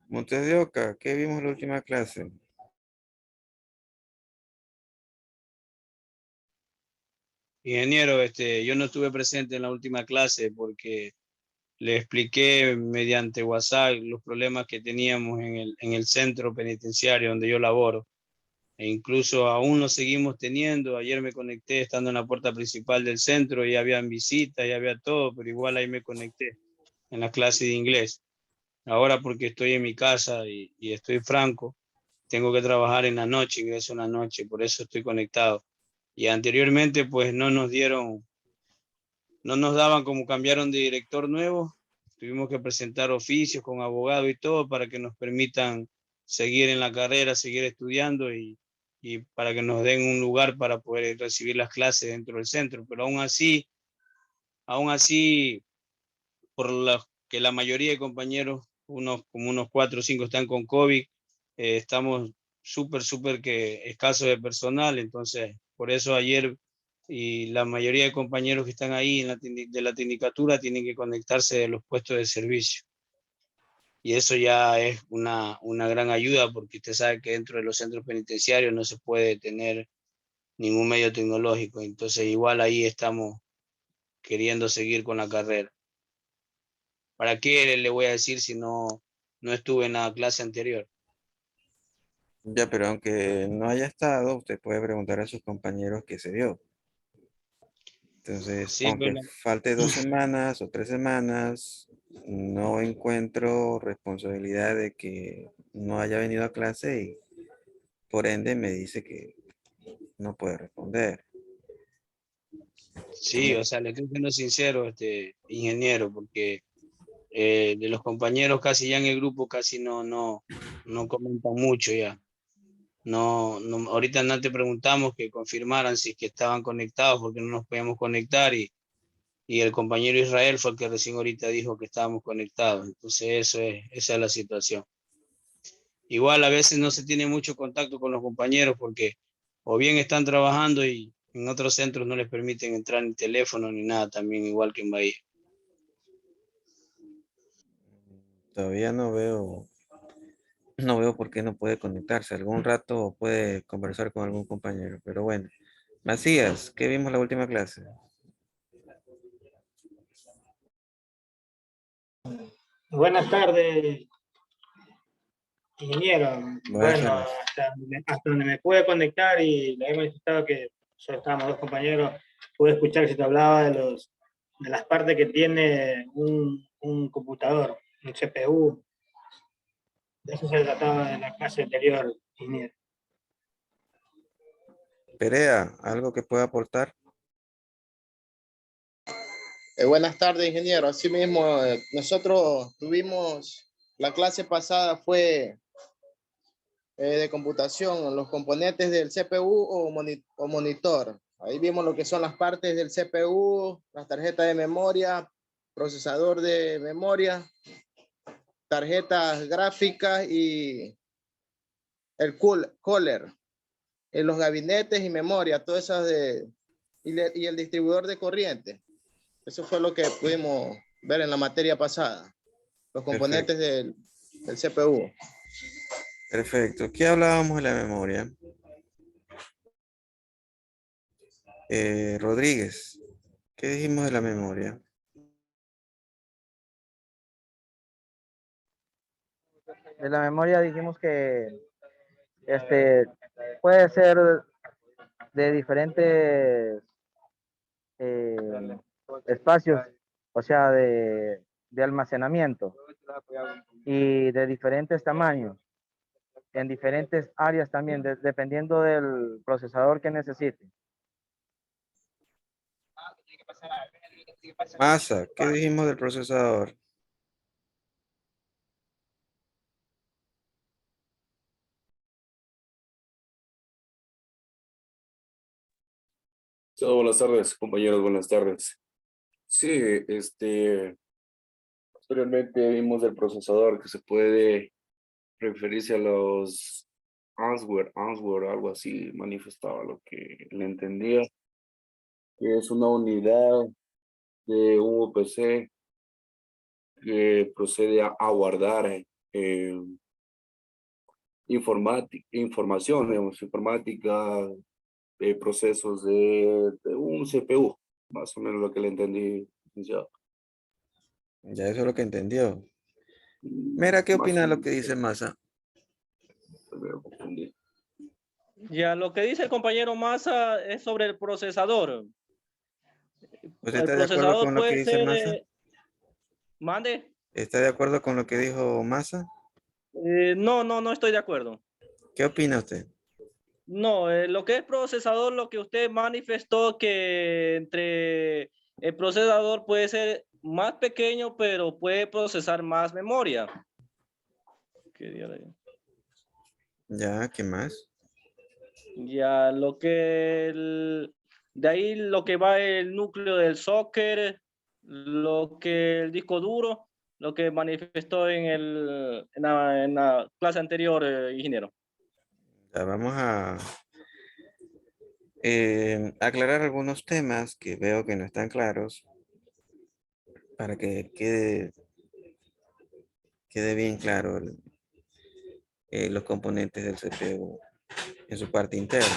Montes de Oca, ¿qué vimos en la última clase? Ingeniero, yo no estuve presente en la última clase porque le expliqué mediante WhatsApp los problemas que teníamos en el centro penitenciario donde yo laboro. E incluso aún lo seguimos teniendo. Ayer me conecté estando en la puerta principal del centro y habían visitas y había todo, pero igual ahí me conecté en la clase de inglés. Ahora porque estoy en mi casa y estoy franco, tengo que trabajar en la noche, ingreso en la noche, por eso estoy conectado. Y anteriormente pues no nos daban como cambiaron de director nuevo, tuvimos que presentar oficios con abogado y todo para que nos permitan seguir en la carrera, seguir estudiando y para que nos den un lugar para poder recibir las clases dentro del centro. Pero aún así, por la, que la mayoría de compañeros, como unos 4 o 5 están con COVID, estamos súper que escasos de personal, entonces por eso ayer y la mayoría de compañeros que están ahí de la sindicatura tienen que conectarse de los puestos de servicio. Y eso ya es una gran ayuda porque usted sabe que dentro de los centros penitenciarios no se puede tener ningún medio tecnológico. Entonces igual ahí estamos queriendo seguir con la carrera. ¿Para qué le voy a decir si no estuve en la clase anterior? Ya, pero aunque no haya estado, usted puede preguntar a sus compañeros qué se dio. Entonces, Sí, aunque bueno, falte 2 semanas o 3 semanas, no encuentro responsabilidad de que no haya venido a clase y por ende me dice que no puede responder. sí, o sea, le estoy siendo sincero, ingeniero, porque de los compañeros casi ya en el grupo casi no comentan mucho ya. Ahorita no te preguntamos que confirmaran si es que estaban conectados porque no nos podíamos conectar y el compañero Israel fue el que recién ahorita dijo que estábamos conectados. Entonces esa es la situación. Igual a veces no se tiene mucho contacto con los compañeros porque o bien están trabajando y en otros centros no les permiten entrar ni teléfono ni nada, también igual que en Bahía. Todavía no veo por qué no puede conectarse. Algún rato puede conversar con algún compañero, pero bueno. Macías, ¿qué vimos la última clase? Buenas tardes, ingeniero. Buenas Bueno, tardes. hasta donde me pude conectar y le he manifestado que solo estábamos dos compañeros, pude escuchar que se te hablaba de las partes que tiene un computador, un CPU. De eso se trataba en la clase anterior, ingeniero. Perea, ¿algo que pueda aportar? Buenas tardes, ingeniero. Así mismo, nosotros tuvimos, la clase pasada fue de computación, los componentes del CPU o monitor. Ahí vimos lo que son las partes del CPU, las tarjetas de memoria, procesador de memoria, tarjetas gráficas y el cooler, en los gabinetes y memoria, todas esas y el distribuidor de corriente. Eso fue lo que pudimos ver en la materia pasada, los componentes Perfecto. del CPU. Perfecto. ¿Qué hablábamos de la memoria? Rodríguez, ¿qué dijimos de la memoria? De la memoria dijimos que puede ser de diferentes eh, espacios, o sea, de almacenamiento y de diferentes tamaños, en diferentes áreas también, dependiendo del procesador que necesite. Masa, ¿qué dijimos del procesador? Buenas tardes, compañeros, buenas tardes. Sí, posteriormente vimos el procesador que se puede referirse a los Answer, algo así, manifestaba lo que le entendía, que es una unidad de un UPC que procede a guardar información, digamos, informática, procesos de un CPU, más o menos lo que le entendí, licenciado. Ya eso es lo que entendió. Mira, ¿qué Más o opina lo menos, que dice Massa? me confundí. Ya lo que dice el compañero Massa es sobre el procesador. ¿Usted El está de acuerdo procesador con lo que puede dice ser, Massa? mande. ¿Está de acuerdo con lo que dijo Massa? No estoy de acuerdo. ¿Qué opina usted? No, lo que es procesador, lo que usted manifestó que entre el procesador puede ser más pequeño, pero puede procesar más memoria. ¿Qué día de ahí? Ya, ¿qué más? Ya, de ahí lo que va el núcleo del socket, lo que el disco duro, lo que manifestó en la clase anterior, ingeniero. Ya vamos a aclarar algunos temas que veo que no están claros para que quede bien claro los componentes del CPU en su parte interna.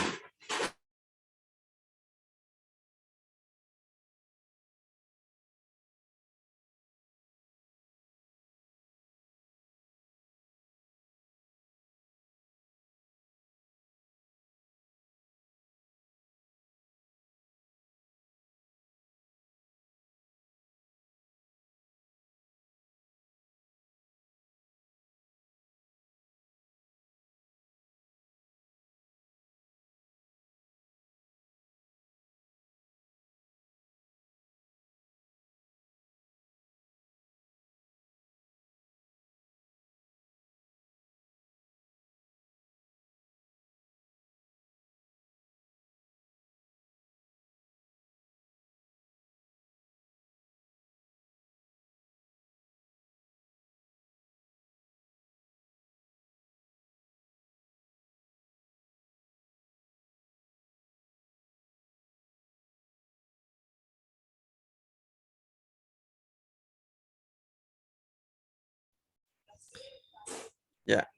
Ya,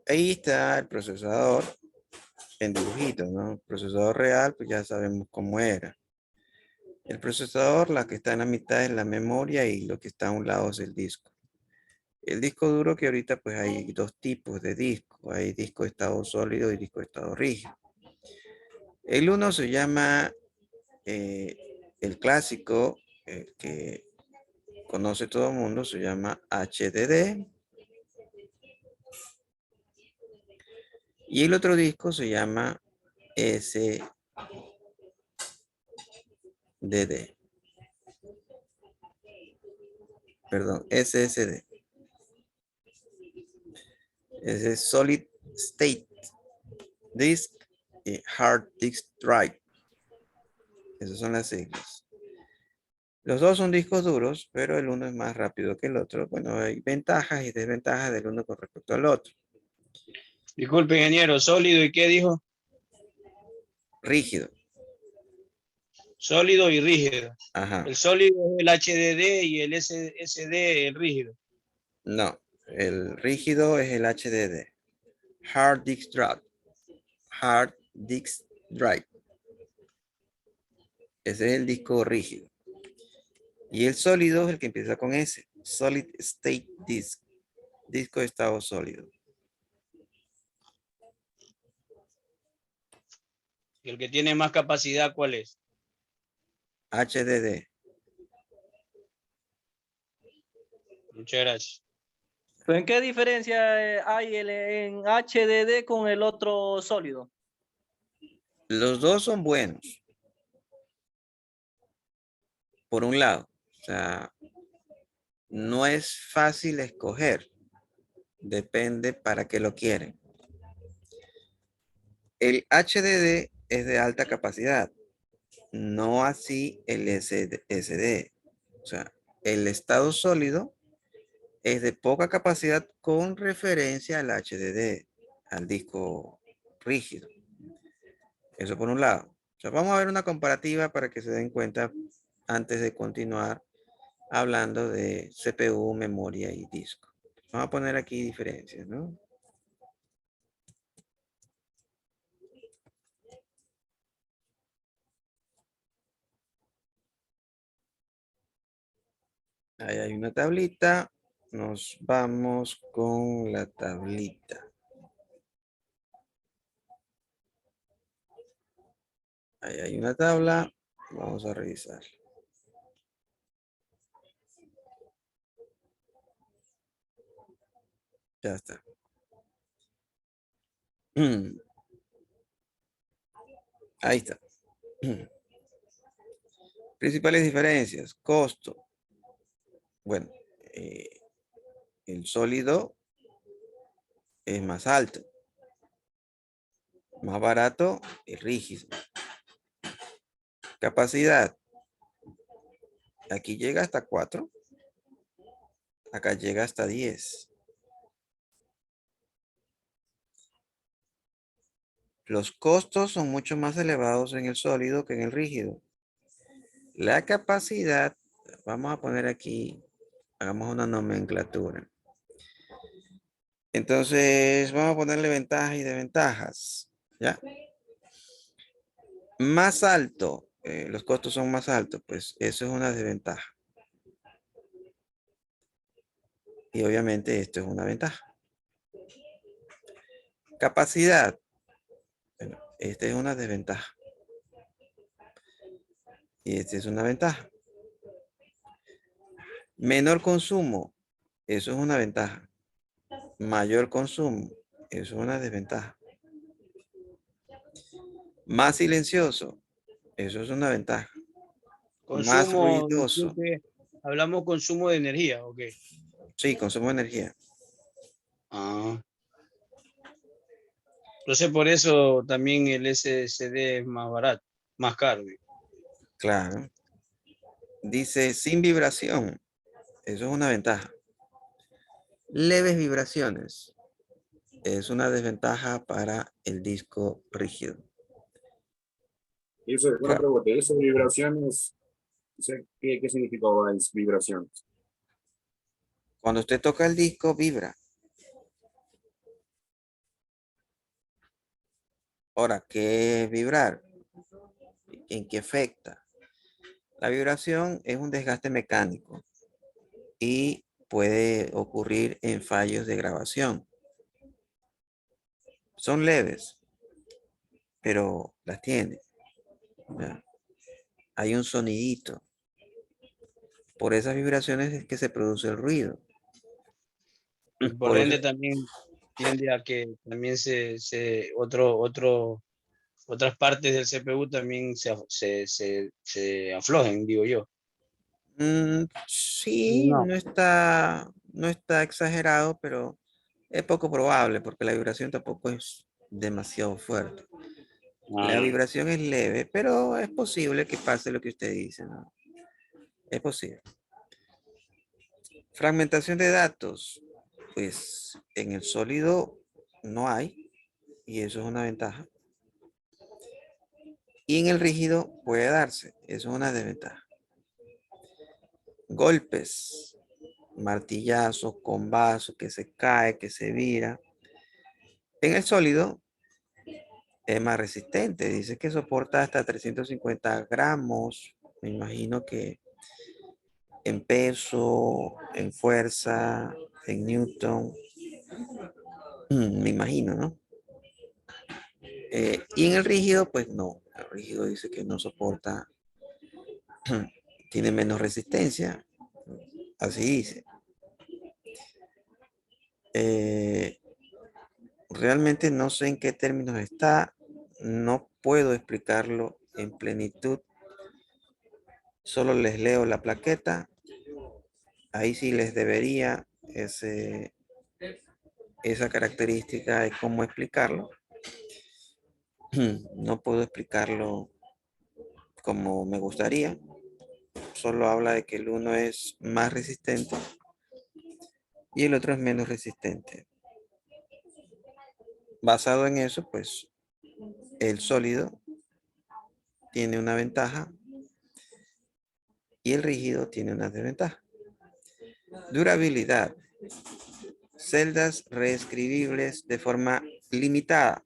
ahí está el procesador en dibujitos, ¿no? El procesador real, pues ya sabemos cómo era. El procesador, la que está en la mitad es la memoria y lo que está a un lado es el disco. El disco duro, que ahorita pues hay dos tipos de disco. Hay disco de estado sólido y disco de estado rígido. El uno se llama el clásico, que conoce todo el mundo, se llama HDD. Y el otro disco se llama SDD. Perdón, SSD. Ese es Solid State Disk y Hard Disk Drive. Esas son las siglas. Los dos son discos duros, pero el uno es más rápido que el otro. Bueno, hay ventajas y desventajas del uno con respecto al otro. Disculpe, ingeniero, sólido y qué dijo? Rígido. Sólido y rígido. Ajá. El sólido es el HDD y el SSD el rígido. No, el rígido es el HDD. Hard Disk Drive. Hard Disk Drive. Ese es el disco rígido. Y el sólido es el que empieza con S. Solid State Disk. Disco de estado sólido. ¿Y el que tiene más capacidad cuál es? HDD. Muchas gracias. ¿Pero en qué diferencia hay en HDD con el otro sólido? Los dos son buenos. Por un lado, o sea, no es fácil escoger. Depende para qué lo quieren. El HDD es de alta capacidad, no así el SSD. O sea, el estado sólido es de poca capacidad con referencia al HDD, al disco rígido. Eso por un lado. O sea, vamos a ver una comparativa para que se den cuenta antes de continuar hablando de CPU, memoria y disco. Vamos a poner aquí diferencias, ¿no? Ahí hay una tablita. Nos vamos con la tablita. Ahí hay una tabla. Vamos a revisar. Ya está. Ahí está. Principales diferencias. Costo. Bueno, el sólido es más alto. Más barato el rígido. Capacidad. Aquí llega hasta 4. Acá llega hasta 10. Los costos son mucho más elevados en el sólido que en el rígido. La capacidad, vamos a poner aquí, hagamos una nomenclatura. Entonces, vamos a ponerle ventajas y desventajas. ¿Ya? Más alto, los costos son más altos, pues eso es una desventaja. Y obviamente esto es una ventaja. Capacidad. Bueno, esta es una desventaja. Y esta es una ventaja. Menor consumo. Eso es una ventaja. Mayor consumo. Eso es una desventaja. Más silencioso. Eso es una ventaja. Más Consumo, ruidoso. disculpe, hablamos consumo de energía, ¿ok? Sí, consumo de energía. Ah. Entonces por eso también el SSD es más barato, más caro. Claro. Dice sin vibración. Eso es una ventaja. Leves vibraciones. Es una desventaja para el disco rígido. Eso es una pregunta. ¿Esas vibraciones, qué significaba las vibraciones? Cuando usted toca el disco, vibra. Ahora, ¿qué es vibrar? ¿En qué afecta? La vibración es un desgaste mecánico y puede ocurrir en fallos de grabación. Son leves, pero las tiene. ¿Ya? Hay un sonidito. Por esas vibraciones es que se produce el ruido. Y por Por eso, ende también tiende a que también otras partes del CPU también se aflojen, digo yo. sí, No. no está exagerado, pero es poco probable porque la vibración tampoco es demasiado fuerte. La Ah, vibración es leve, pero es posible que pase lo que usted dice, ¿no? Es posible. Fragmentación de datos. Pues en el sólido no hay, y eso es una ventaja. Y en el rígido puede darse, eso es una desventaja. Golpes, martillazos, combazos, que se cae, que se vira. En el sólido es más resistente, dice que soporta hasta 350 gramos. Me imagino que en peso, en fuerza, en newton. Me imagino, ¿no? Y en el rígido, pues no. El rígido dice que no soporta, tiene menos resistencia. Así dice. Realmente no sé en qué términos está. No puedo explicarlo en plenitud. Solo les leo la plaqueta. Ahí sí les debería esa característica de cómo explicarlo. No puedo explicarlo como me gustaría. Solo habla de que el uno es más resistente y el otro es menos resistente. Basado en eso, pues el sólido tiene una ventaja y el rígido tiene una desventaja. Durabilidad. celdas reescribibles de forma limitada.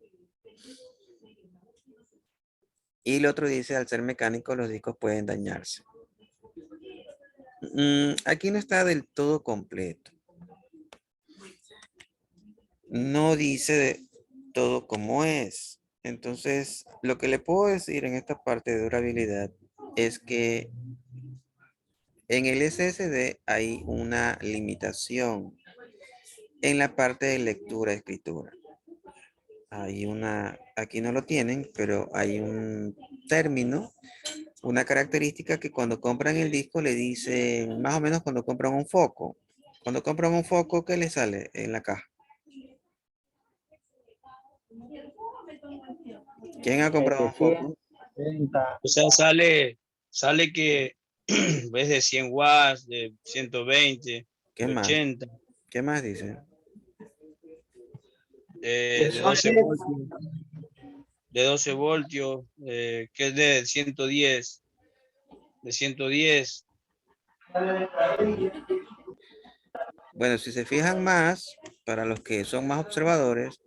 Y el otro dice, al ser mecánicos, los discos pueden dañarse. Aquí no está del todo completo. No dice de todo como es. Entonces, lo que le puedo decir en esta parte de durabilidad es que en el SSD hay una limitación en la parte de lectura y escritura. Hay una, aquí no lo tienen, pero hay un término, una característica que cuando compran el disco le dicen, más o menos cuando compran un foco. Cuando compran un foco, ¿qué le sale en la caja? ¿Quién ha comprado un foco? 30. O sea, sale que es de 100 watts, de 120, ¿Qué de más? 80, ¿Qué más dice? de 12 voltios, de 12 voltios, que es de 110, de 110. Bueno, si se fijan más, para los que son más observadores,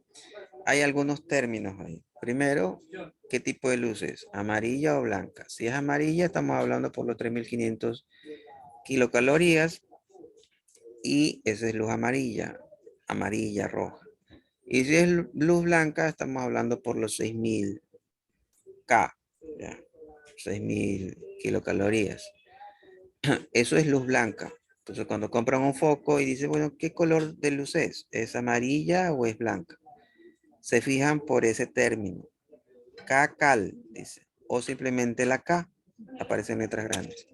hay algunos términos ahí. Primero, ¿qué tipo de luz es? ¿Amarilla o blanca? Si es amarilla, estamos hablando por los 3500 kilocalorías y esa es luz amarilla, amarilla, roja. Y si es luz blanca, estamos hablando por los 6000 K, ya, 6000 kilocalorías. Eso es luz blanca. Entonces, cuando compran un foco y dicen, bueno, ¿qué color de luz es? ¿Es amarilla o es blanca? Se fijan por ese término. K-cal, dice. O simplemente la K. Aparecen letras grandes.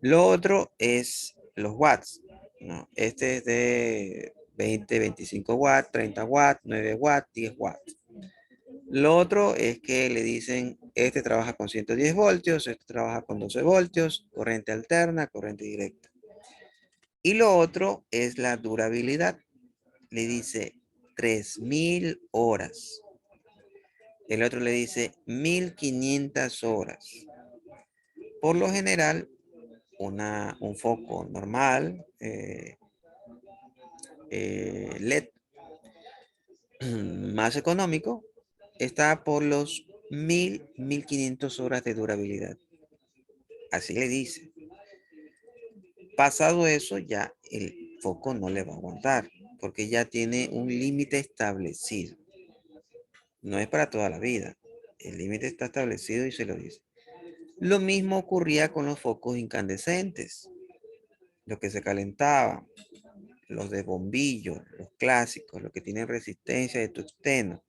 Lo otro es los watts. ¿No? Este es de 20, 25 watts, 30 watts, 9 watts, 10 watts. Lo otro es que le dicen, este trabaja con 110 voltios, este trabaja con 12 voltios, corriente alterna, corriente directa. Y lo otro es la durabilidad. Le dice 3000 horas. El otro le dice 1500 horas. Por lo general, un foco normal, LED, más económico, está por los 1500 horas de durabilidad. Así le dice. Pasado eso, ya el foco no le va a aguantar, porque ya tiene un límite establecido. No es para toda la vida. El límite está establecido y se lo dice. Lo mismo ocurría con los focos incandescentes, los que se calentaban, los de bombillo, los clásicos, los que tienen resistencia de tungsteno,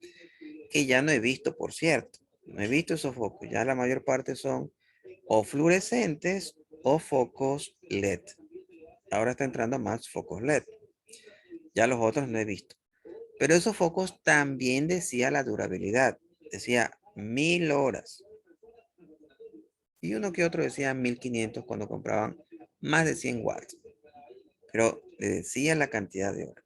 que ya no he visto, por cierto. No he visto esos focos. Ya la mayor parte son o fluorescentes o focos LED. Ahora está entrando más focos LED. Ya los otros no he visto. Pero esos focos también decía la durabilidad. Decía 1000 horas. Y uno que otro decía 1500 cuando compraban más de 100 watts. Pero le decía la cantidad de horas.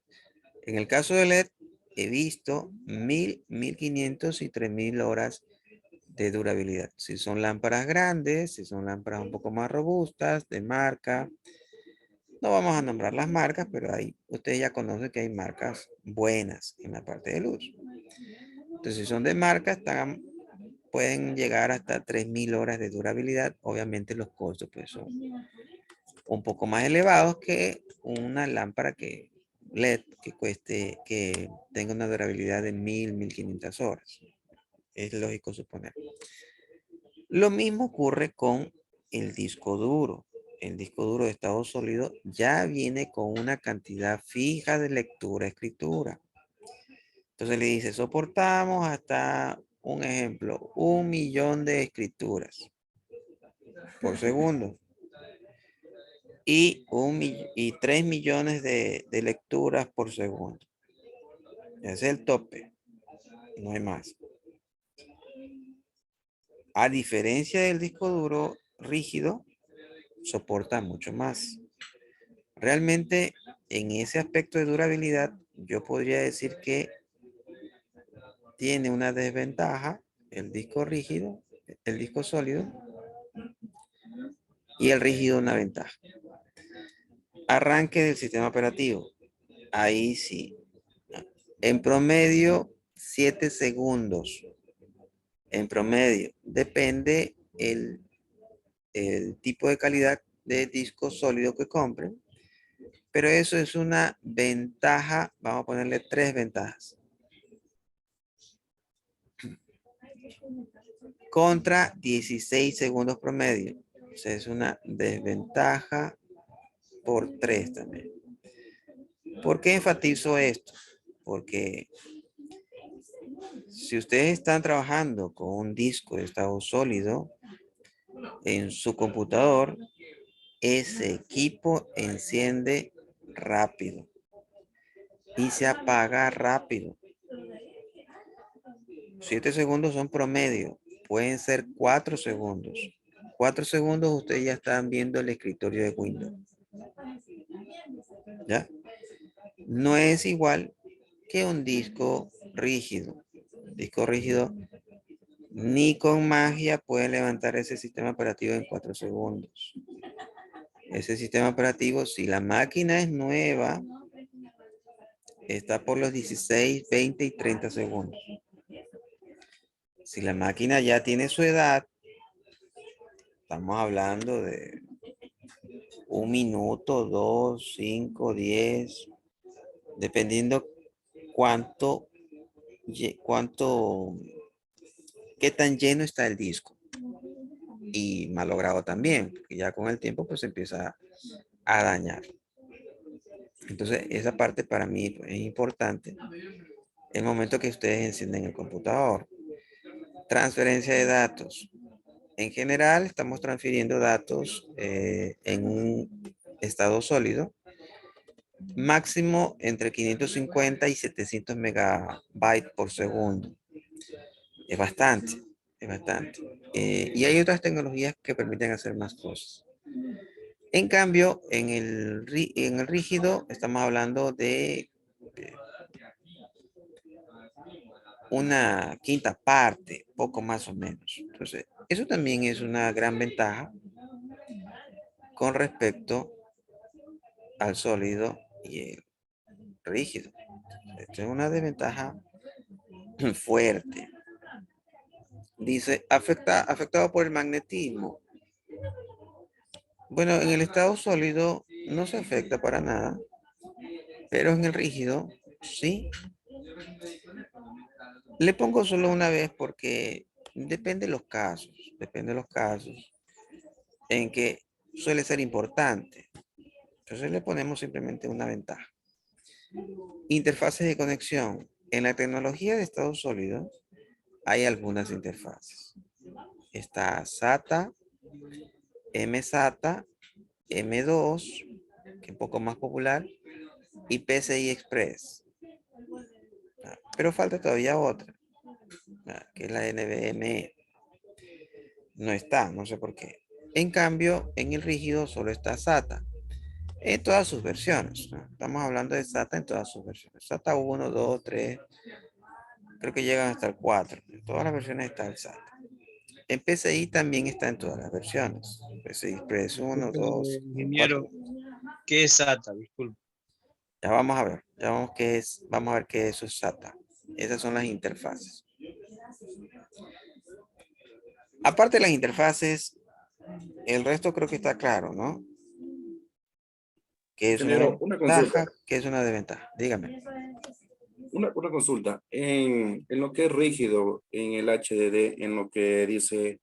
En el caso de LED, he visto 1000, 1500 y 3000 horas de durabilidad. Si son lámparas grandes, si son lámparas un poco más robustas, de marca. No vamos a nombrar las marcas, pero ahí ustedes ya conocen que hay marcas buenas en la parte de luz. Entonces, si son de marca, pueden llegar hasta 3000 horas de durabilidad. Obviamente los costos pues, son un poco más elevados que una lámpara que LED que tenga una durabilidad de 1000, 1500 horas. Es lógico suponer. Lo mismo ocurre con el disco duro. El disco duro de estado sólido ya viene con una cantidad fija de lectura-escritura. Entonces le dice, soportamos hasta, un ejemplo, 1.000.000 de escrituras por segundo. Y 3 millones de lecturas por segundo. Ese es el tope. No hay más. A diferencia del disco duro rígido, soporta mucho más. Realmente, en ese aspecto de durabilidad, yo podría decir que tiene una desventaja el disco rígido, el disco sólido, y el rígido una ventaja. Arranque del sistema operativo. Ahí sí. En promedio, 7 segundos. En promedio. Depende el tipo de calidad de disco sólido que compren. Pero eso es una ventaja. Vamos a ponerle 3 ventajas. Contra 16 segundos promedio. O sea, es una desventaja por 3 también. ¿Por qué enfatizo esto? Porque si ustedes están trabajando con un disco de estado sólido en su computador, ese equipo enciende rápido y se apaga rápido. 7 segundos son promedio, pueden ser 4 segundos. 4 segundos ustedes ya están viendo el escritorio de Windows. ¿Ya? No es igual que un disco rígido. Disco rígido ni con magia puede levantar ese sistema operativo en 4 segundos. Ese sistema operativo, si la máquina es nueva, está por los 16, 20 y 30 segundos. Si la máquina ya tiene su edad, estamos hablando de 1 minuto, 2, 5, 10, dependiendo qué tan lleno está el disco. Y malogrado también, porque ya con el tiempo pues empieza a dañar. Entonces, esa parte para mí es importante. El momento que ustedes encienden el computador. Transferencia de datos. En general, estamos transfiriendo datos en un estado sólido. Máximo entre 550 y 700 megabytes por segundo. Es bastante, es bastante. Y hay otras tecnologías que permiten hacer más cosas. En cambio, en el rígido estamos hablando de una quinta parte, poco más o menos. Entonces, eso también es una gran ventaja con respecto al sólido y el rígido. Esto es una desventaja fuerte. Dice, afectado por el magnetismo. Bueno, en el estado sólido no se afecta para nada, pero en el rígido sí. Le pongo solo una vez porque depende de los casos en que suele ser importante. Entonces le ponemos simplemente una ventaja. Interfaces de conexión. En la tecnología de estado sólido hay algunas interfaces. Está SATA, MSATA, M2, que es un poco más popular, y PCI Express. Pero falta todavía otra, que es la NVMe. No está, no sé por qué. En cambio, en el rígido solo está SATA. En todas sus versiones, ¿no? Estamos hablando de SATA en todas sus versiones. SATA 1, 2, 3, creo que llegan hasta el 4. En todas las versiones está el SATA. En PCI también está en todas las versiones. PCI Express 1, 2, 4. Ingeniero, ¿qué es SATA? Disculpe. Ya vamos a ver, vamos a ver qué es SATA. Esas son las interfaces. Aparte de las interfaces, el resto creo que está claro, ¿no? ¿Qué es una ventaja? ¿Qué es una desventaja? Dígame. Una consulta. En lo que es rígido, en el HDD, en lo que dice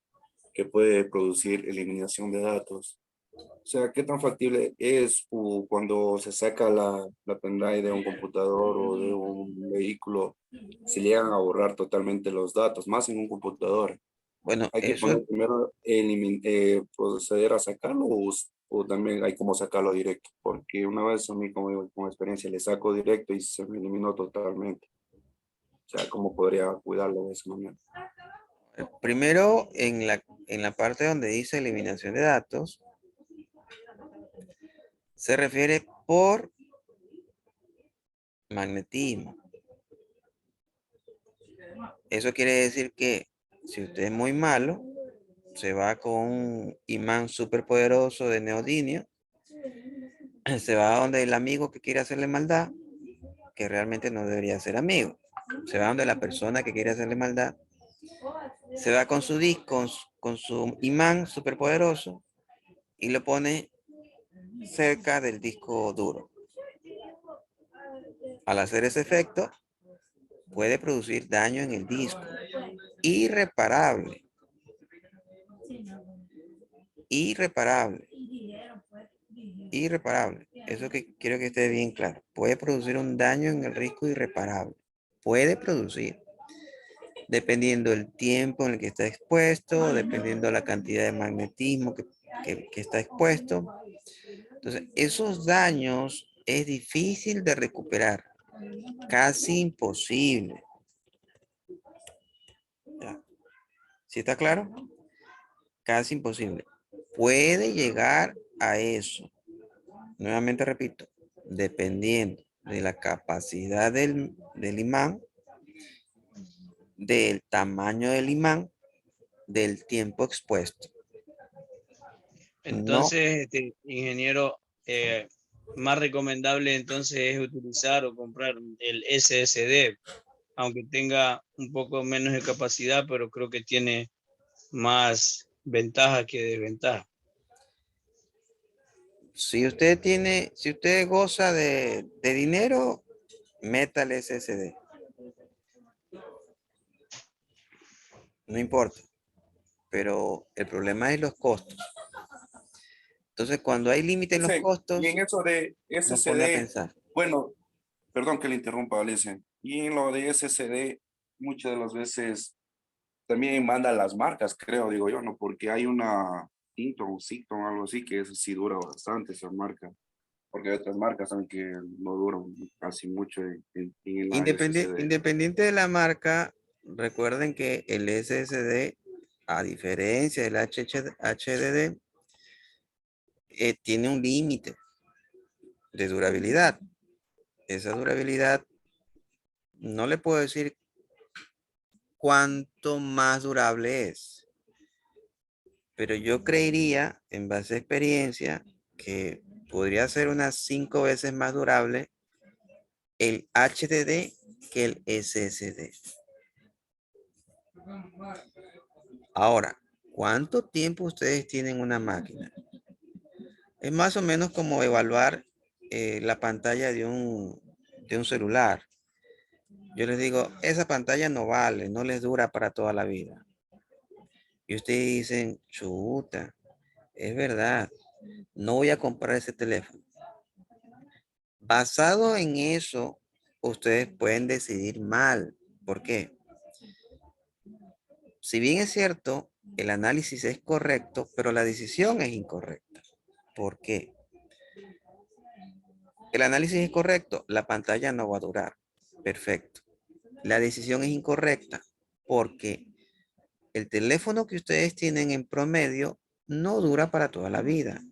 que puede producir eliminación de datos. O sea, ¿qué tan factible es cuando se saca la pendrive de un computador o de un vehículo, se llegan a borrar totalmente los datos, más en un computador? Bueno, ¿Hay que poner primero, proceder a sacarlo o también hay como sacarlo directo? Porque una vez a mí como experiencia le saco directo y se me eliminó totalmente. O sea, ¿cómo podría cuidarlo de esa manera? Primero, en la parte donde dice eliminación de datos, se refiere por magnetismo. Eso quiere decir que si usted es muy malo, se va con un imán súper poderoso de neodimio, se va donde el amigo que quiere hacerle maldad que realmente no debería ser amigo. Se va donde la persona que quiere hacerle maldad, se va con su disco, con su imán superpoderoso y lo pone cerca del disco duro. Al hacer ese efecto, puede producir daño en el disco. Irreparable. Irreparable. Irreparable. Eso que quiero que esté bien claro. Puede producir un daño en el disco irreparable. Puede producir. Dependiendo del tiempo en el que está expuesto, dependiendo de la cantidad de magnetismo que está expuesto. Entonces, esos daños es difícil de recuperar. Casi imposible. ¿Ya? ¿Sí está claro? Casi imposible. Puede llegar a eso. Nuevamente repito, dependiendo de la capacidad del imán, del tamaño del imán, del tiempo expuesto. No, Entonces, ingeniero, más recomendable entonces es utilizar o comprar el SSD, aunque tenga un poco menos de capacidad, pero creo que tiene más ventajas que desventajas. si usted goza de dinero, métale SSD. No importa. Pero el problema es los costos. Entonces, cuando hay límite en los Ese- costos, y en eso de nos pone a SSD, pensar. bueno, perdón que le interrumpa, Alicia. Y en lo de SSD, muchas de las veces también mandan las marcas, creo, digo yo, ¿no? Porque hay una Tinton, Cicton, algo así, que eso sí dura bastante, esa marca. Porque hay otras marcas también que no duran casi mucho en la SSD. Independiente de la marca, recuerden que el SSD, a diferencia del HDD, tiene un límite de durabilidad. Esa durabilidad, no le puedo decir cuánto más durable es, pero yo creería, en base a experiencia, que podría ser unas 5 veces más durable el HDD que el SSD. Ahora, ¿cuánto tiempo ustedes tienen una máquina? Es más o menos como evaluar la pantalla de un celular. Yo les digo, esa pantalla no vale, no les dura para toda la vida. Y ustedes dicen, chuta, es verdad, no voy a comprar ese teléfono. Basado en eso, ustedes pueden decidir mal. ¿Por qué? Si bien es cierto, el análisis es correcto, pero la decisión es incorrecta. ¿Por qué? El análisis es correcto, la pantalla no va a durar. Perfecto. La decisión es incorrecta porque el teléfono que ustedes tienen en promedio no dura para toda la vida.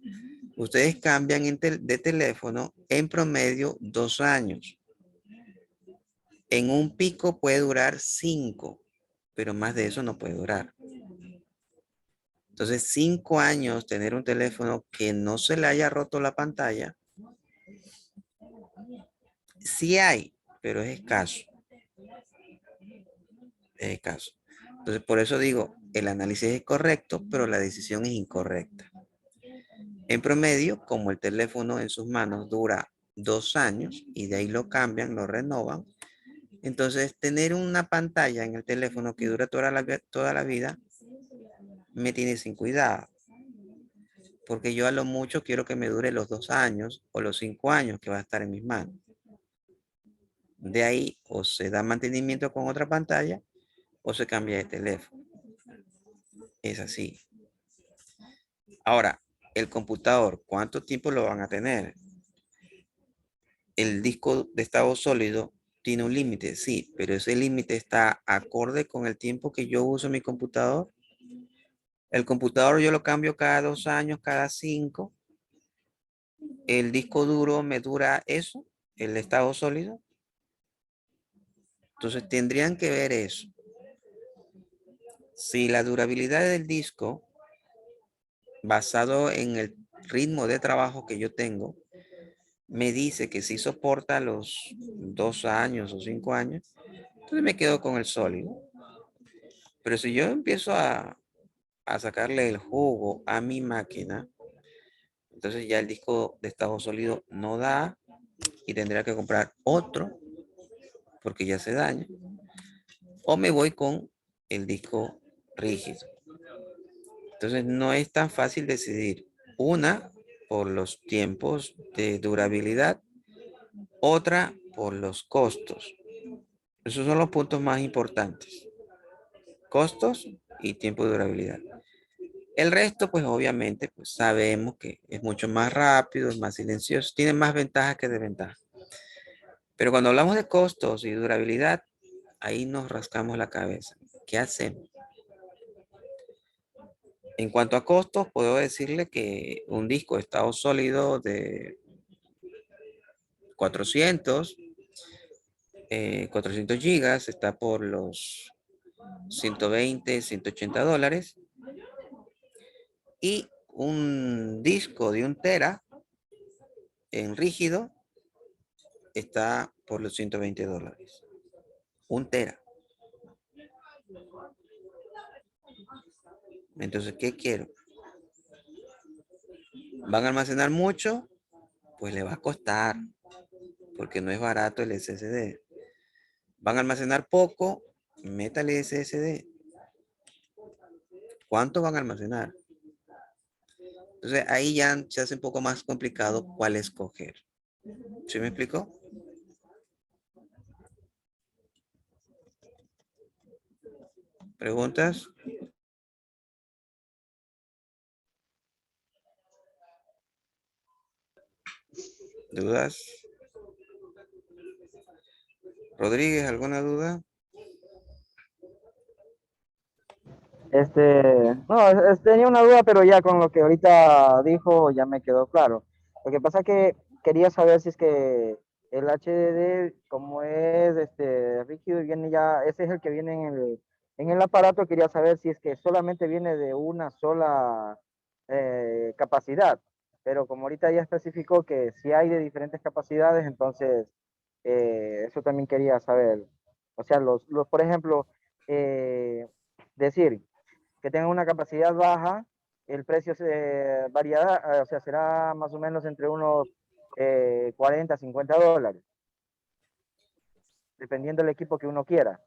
Ustedes cambian de teléfono en promedio 2 años. En un pico puede durar 5, pero más de eso no puede durar. Entonces, 5 años tener un teléfono que no se le haya roto la pantalla, sí hay, pero es escaso. Es escaso. Entonces, por eso digo, el análisis es correcto, pero la decisión es incorrecta. En promedio, como el teléfono en sus manos dura 2 años y de ahí lo cambian, lo renovan, entonces tener una pantalla en el teléfono que dura toda la vida me tiene sin cuidado. Porque yo a lo mucho quiero que me dure los 2 años o los 5 años que va a estar en mis manos. De ahí o se da mantenimiento con otra pantalla o se cambia de teléfono. Es así. Ahora, el computador, ¿cuánto tiempo lo van a tener? El disco de estado sólido tiene un límite, sí, pero ese límite está acorde con el tiempo que yo uso mi computador. El computador yo lo cambio cada 2 años, cada 5. El disco duro me dura eso, el estado sólido. Entonces tendrían que ver eso. Si la durabilidad del disco, basado en el ritmo de trabajo que yo tengo, me dice que sí soporta los 2 años o 5 años, entonces me quedo con el sólido. Pero si yo empiezo a sacarle el jugo a mi máquina, entonces ya el disco de estado sólido no da y tendría que comprar otro porque ya se daña. O me voy con el disco rígido. Entonces no es tan fácil decidir. Una, por los tiempos de durabilidad. Otra, por los costos. Esos son los puntos más importantes. Costos y tiempo de durabilidad. El resto, pues obviamente, pues sabemos que es mucho más rápido, es más silencioso, tiene más ventajas que desventajas. Pero cuando hablamos de costos y durabilidad, ahí nos rascamos la cabeza. ¿Qué hacemos? En cuanto a costos, puedo decirle que un disco de estado sólido de 400, 400 gigas está por los 120, 180 dólares. Y un disco de 1 tera en rígido está por los 120 dólares. 1 tera. Entonces, ¿qué quiero? ¿Van a almacenar mucho? Pues le va a costar, porque no es barato el SSD. ¿Van a almacenar poco? Métale SSD. ¿Cuánto van a almacenar? Entonces, ahí ya se hace un poco más complicado cuál escoger. ¿Sí me explicó? ¿Preguntas? ¿Dudas? Rodríguez, ¿alguna duda? No, tenía una duda, pero ya con lo que ahorita dijo ya me quedó claro. Lo que pasa que quería saber si es que el HDD, como es rígido y viene ya, ese es el que viene en el aparato, quería saber si es que solamente viene de una sola capacidad. Pero como ahorita ya especificó que si hay de diferentes capacidades, entonces eso también quería saber. O sea, por ejemplo, decir que tenga una capacidad baja, el precio se variará, o sea, será más o menos entre unos 40, 50 dólares, dependiendo del equipo que uno quiera.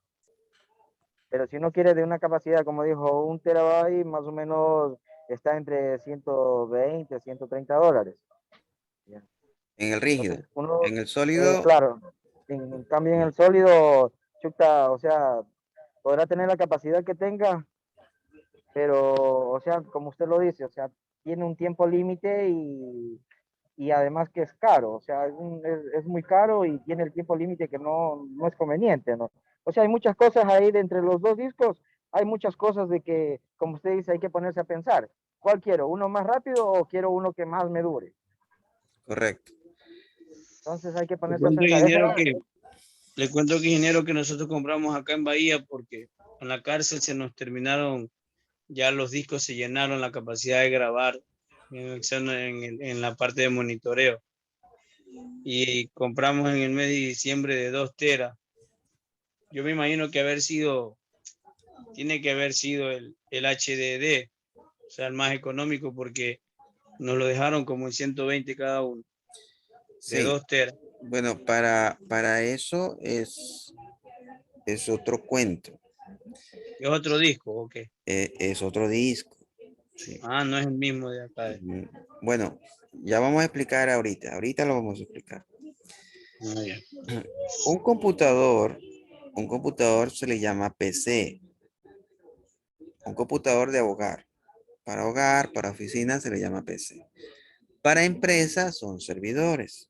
Pero si uno quiere de una capacidad, como dijo, 1 terabyte, más o menos está entre 120, 130 dólares. En el rígido. Entonces, uno, En el sólido, claro, en cambio en el sólido, chuta, o sea, podrá tener la capacidad que tenga, pero, o sea, como usted lo dice, o sea, tiene un tiempo límite y además que es caro, o sea, es muy caro y tiene el tiempo límite que no es conveniente, ¿no? O sea, hay muchas cosas ahí de entre los dos discos, hay muchas cosas de que, como usted dice, hay que ponerse a pensar, ¿cuál quiero? ¿Uno más rápido o quiero uno que más me dure? correcto. Entonces hay que Le ponerse a cuento, pensar. ingeniero, le cuento que ingeniero que nosotros compramos acá en Bahía porque en la cárcel se nos terminaron, ya los discos se llenaron la capacidad de grabar en la parte de monitoreo. Y compramos en el mes de diciembre de 2 teras. Yo me imagino que tiene que haber sido el HDD, o sea, el más económico porque nos lo dejaron como en 120 cada uno, de Sí. 2 teras. Bueno, para eso es otro cuento. ¿Es otro disco o qué? Es otro disco. Sí. Ah, no es el mismo de acá. Bueno, ya vamos a explicar ahorita. Ahorita lo vamos a explicar. Ah, ya. Un computador se le llama PC. Un computador de hogar. Para hogar, para oficina se le llama PC. Para empresas son servidores.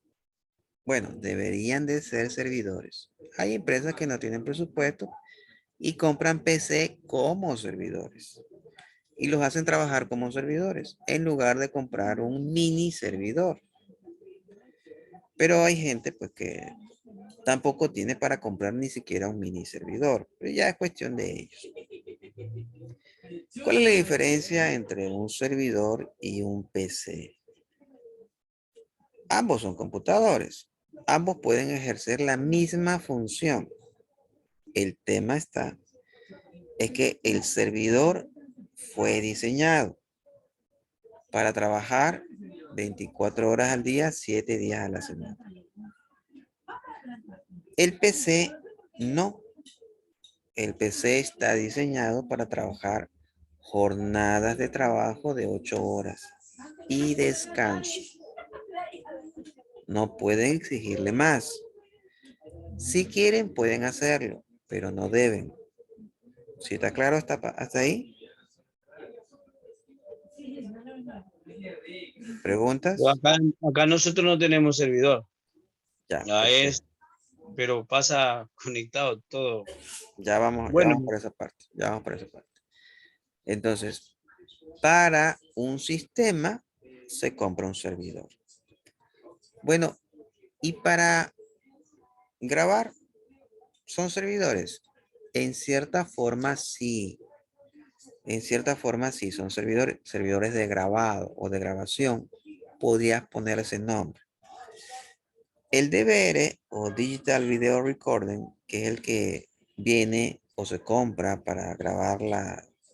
Bueno, deberían de ser servidores. Hay empresas que no tienen presupuesto y compran PC como servidores. Y los hacen trabajar como servidores en lugar de comprar un mini servidor. Pero hay gente pues que tampoco tiene para comprar ni siquiera un mini servidor. Pero ya es cuestión de ellos. ¿Cuál es la diferencia entre un servidor y un PC? Ambos son computadores. Ambos pueden ejercer la misma función. El tema es que el servidor fue diseñado para trabajar 24 horas al día, 7 días a la semana. El PC no. El PC está diseñado para trabajar jornadas de trabajo de 8 horas y descanso. No pueden exigirle más. Si quieren, pueden hacerlo, pero no deben. ¿Sí está claro hasta ahí? ¿Preguntas? Acá nosotros no tenemos servidor. Ya, Ya perfecto. pero pasa conectado todo. Ya vamos Bueno, por esa parte. Ya vamos por esa parte. Entonces, para un sistema se compra un servidor. Bueno, y para grabar, ¿son servidores? En cierta forma, sí. En cierta forma, sí, son servidores de grabado o de grabación. Podrías poner ese nombre. El DVR o Digital Video Recording, que es el que viene o se compra para grabar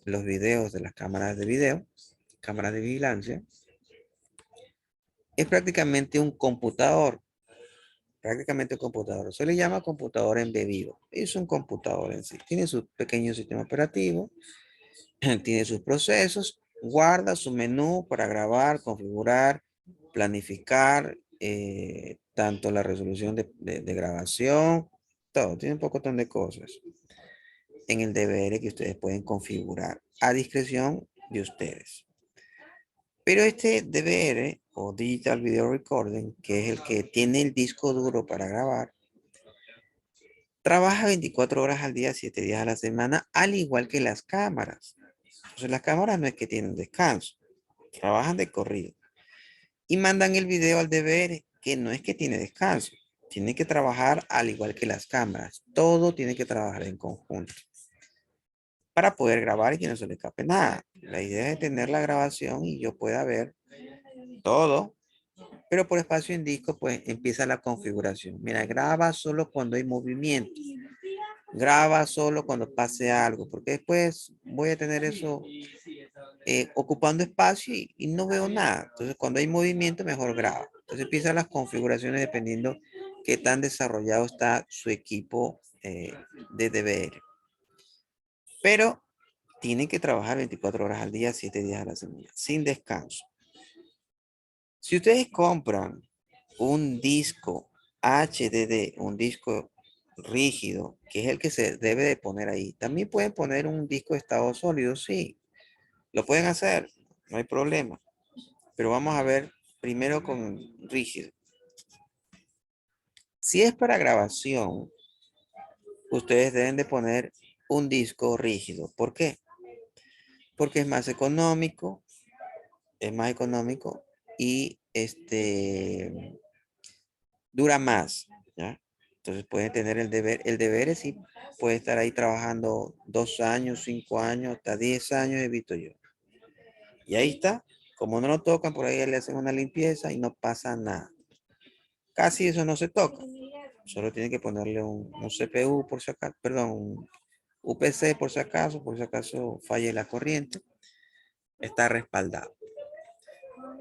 los videos de las cámaras de video, cámaras de vigilancia, es prácticamente un computador. Prácticamente un computador. Se le llama computador embebido. Es un computador en sí. Tiene su pequeño sistema operativo, tiene sus procesos, guarda su menú para grabar, configurar, planificar, tanto la resolución de grabación, todo. Tiene un pocotón de cosas en el DVR que ustedes pueden configurar a discreción de ustedes. Pero este DVR o Digital Video Recording, que es el que tiene el disco duro para grabar, trabaja 24 horas al día, 7 días a la semana, al igual que las cámaras. Entonces las cámaras no es que tienen descanso, trabajan de corrido. Y mandan el video al DVR, que no es que tiene descanso, tiene que trabajar al igual que las cámaras. Todo tiene que trabajar en conjunto para poder grabar y que no se le escape nada. La idea es tener la grabación y yo pueda ver todo, pero por espacio en disco pues empieza la configuración. Mira, graba solo cuando hay movimiento. Graba solo cuando pase algo, porque después voy a tener eso ocupando espacio y no veo nada. Entonces, cuando hay movimiento, mejor graba. Entonces, empiezan las configuraciones dependiendo qué tan desarrollado está su equipo de DVR. Pero tienen que trabajar 24 horas al día, 7 días a la semana, sin descanso. Si ustedes compran un disco HDD, un disco rígido, que es el que se debe de poner ahí, también pueden poner un disco de estado sólido, sí. Lo pueden hacer, no hay problema. Pero vamos a ver primero con rígido. Si es para grabación, ustedes deben de poner un disco rígido. ¿Por qué? Porque es más económico y dura más, ¿ya? Entonces pueden tener el deber sí puede estar ahí trabajando 2 años, 5 años, hasta 10 años he visto yo. Y ahí está, como no lo tocan, por ahí le hacen una limpieza y no pasa nada. Casi eso no se toca. Solo tienen que ponerle un CPU por si acaso, perdón, un UPC por si acaso falle la corriente. Está respaldado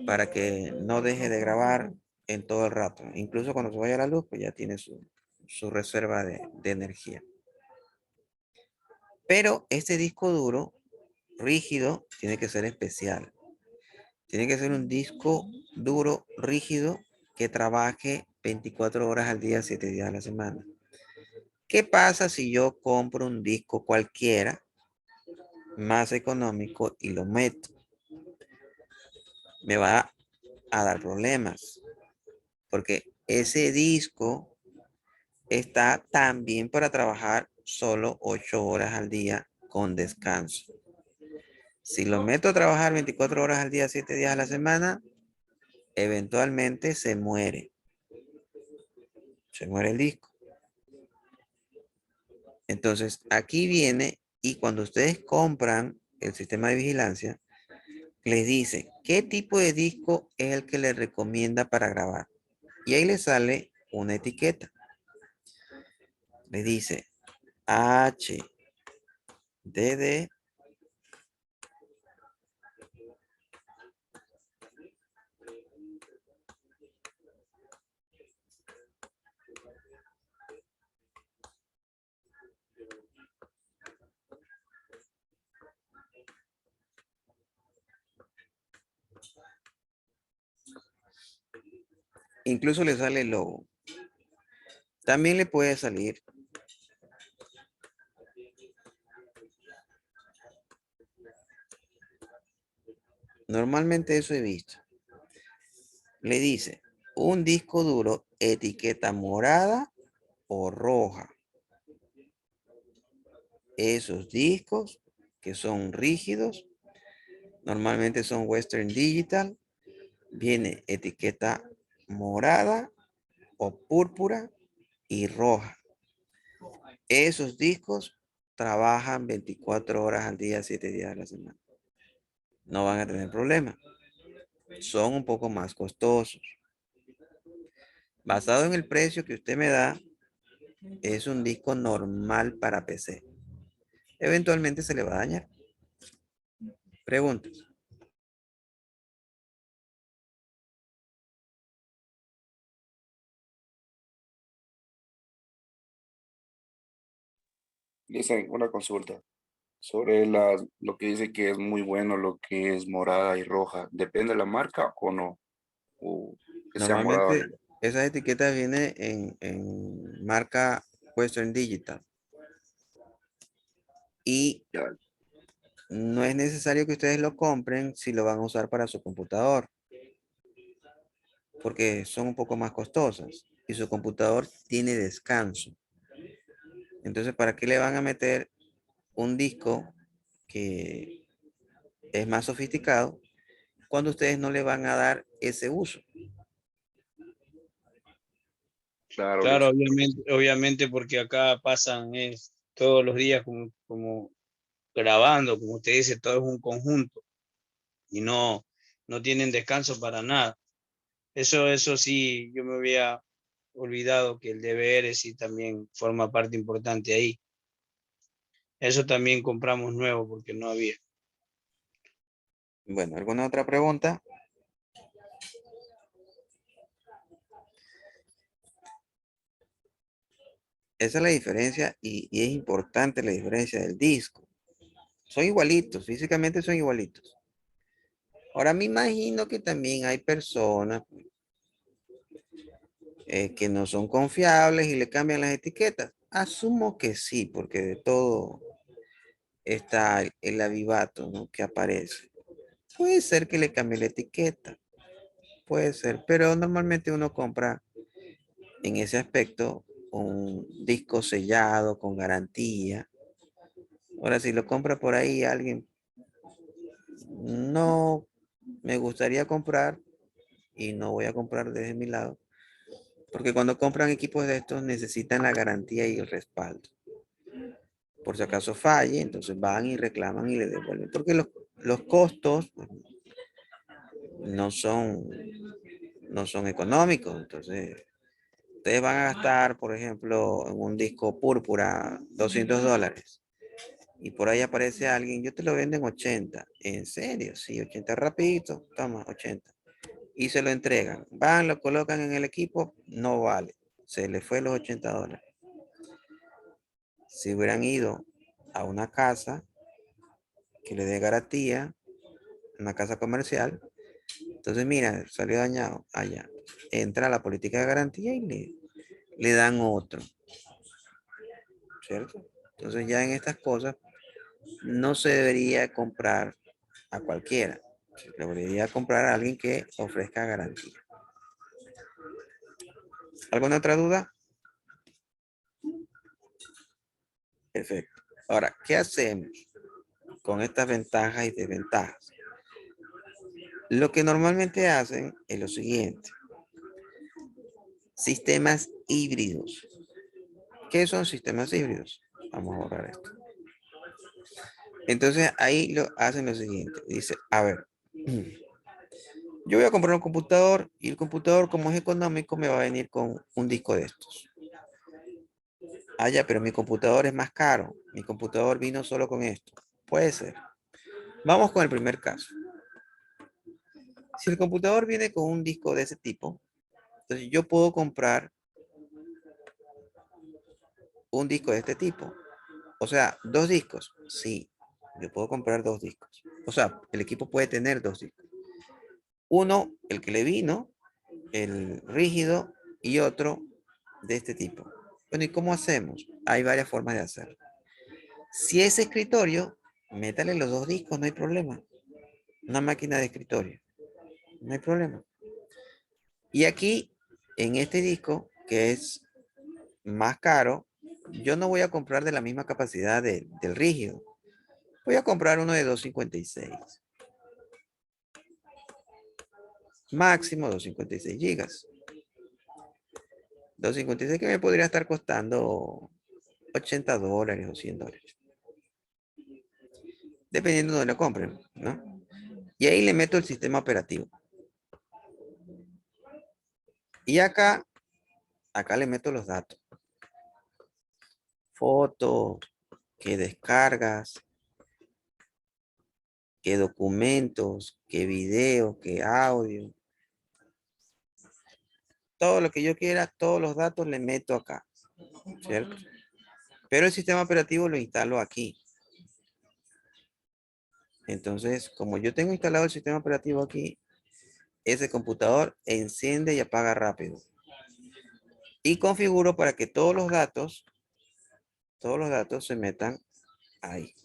para que no deje de grabar en todo el rato. Incluso cuando se vaya la luz, pues ya tiene su reserva de energía. Pero este disco duro, rígido, tiene que ser especial. Tiene que ser un disco duro, rígido, que trabaje 24 horas al día, 7 días a la semana. ¿Qué pasa si yo compro un disco cualquiera, más económico, y lo meto? Me va a dar problemas, porque ese disco está también para trabajar solo 8 horas al día con descanso. Si lo meto a trabajar 24 horas al día, 7 días a la semana, eventualmente se muere. Se muere el disco. Entonces, aquí viene y cuando ustedes compran el sistema de vigilancia, les dice qué tipo de disco es el que les recomienda para grabar. Y ahí le sale una etiqueta. Le dice HDD incluso le sale el logo. También le puede salir normalmente eso he visto. Le dice un disco duro etiqueta morada o roja. Esos discos que son rígidos, normalmente son Western Digital, viene etiqueta morada o púrpura y roja. Esos discos trabajan 24 horas al día, 7 días a la semana. No van a tener problema. Son un poco más costosos. Basado en el precio que usted me da, es un disco normal para PC. Eventualmente se le va a dañar. Preguntas. Dicen una consulta sobre lo que dice que es muy bueno, lo que es morada y roja. ¿Depende de la marca o no? O que sea morada. Normalmente esas etiquetas vienen en marca Western Digital. Y Ya, no es necesario que ustedes lo compren si lo van a usar para su computador, porque son un poco más costosas y su computador tiene descanso. Entonces, ¿para qué le van a meter un disco que es más sofisticado cuando ustedes no le van a dar ese uso? claro, Claro, listo. obviamente porque acá pasan todos los días como grabando, como usted dice, todo es un conjunto y no tienen descanso para nada. Eso sí, yo me había olvidado que el DVR sí también forma parte importante ahí. Eso también compramos nuevo porque no había. Bueno, ¿alguna otra pregunta? Esa es la diferencia y es importante la diferencia del disco. Son igualitos, físicamente son igualitos. Ahora me imagino que también hay personas que no son confiables y le cambian las etiquetas. Asumo que sí, porque de todo está el avivato, ¿no?, que aparece. Puede ser que le cambie la etiqueta, puede ser, pero normalmente uno compra en ese aspecto un disco sellado con garantía. Ahora, si lo compra por ahí alguien, no me gustaría comprar y no voy a comprar desde mi lado, porque cuando compran equipos de estos necesitan la garantía y el respaldo. Por si acaso falle, entonces van y reclaman y le devuelven, porque los costos pues, no son, no son económicos. Entonces, ustedes van a gastar, por ejemplo, en un disco púrpura $200 y por ahí aparece alguien, yo te lo vendo en 80. ¿En serio? Sí, 80 rapidito, toma, 80. Y se lo entregan. Van, lo colocan en el equipo, no vale. Se le fue los $80. Si hubieran ido a una casa que le dé garantía, una casa comercial, entonces mira, salió dañado allá. Entra la política de garantía y le dan otro, ¿cierto? Entonces ya en estas cosas no se debería comprar a cualquiera. Se debería comprar a alguien que ofrezca garantía. ¿Alguna otra duda? Perfecto. Ahora, ¿qué hacemos con estas ventajas y desventajas? Lo que normalmente hacen es lo siguiente. Sistemas híbridos. ¿Qué son sistemas híbridos? Vamos a borrar esto. Entonces ahí hacen lo siguiente. Dice, a ver, Yo voy a comprar un computador y el computador, como es económico, me va a venir con un disco de estos. Ah, ya, pero mi computador es más caro. Mi computador vino solo con esto. Puede ser. Vamos con el primer caso. Si el computador viene con un disco de ese tipo, entonces yo puedo comprar un disco de este tipo. O sea, dos discos. Sí, yo puedo comprar dos discos. O sea, el equipo puede tener dos discos. Uno, el que le vino, el rígido, y otro de este tipo. Bueno, ¿y cómo hacemos? Hay varias formas de hacerlo. Si es escritorio, métale los dos discos, no hay problema. Una máquina de escritorio, no hay problema. Y aquí, en este disco, que es más caro, yo no voy a comprar de la misma capacidad del rígido. Voy a comprar uno de 256. Máximo 256 gigas. 256 que me podría estar costando $80 o $100. Dependiendo de donde lo compren, ¿no? Y ahí le meto el sistema operativo. Y acá le meto los datos. Fotos, qué descargas, qué documentos, qué video, qué audio. Todo lo que yo quiera, todos los datos le meto acá, ¿cierto? Pero el sistema operativo lo instalo aquí. Entonces, como yo tengo instalado el sistema operativo aquí, ese computador enciende y apaga rápido. Y configuro para que todos los datos se metan ahí.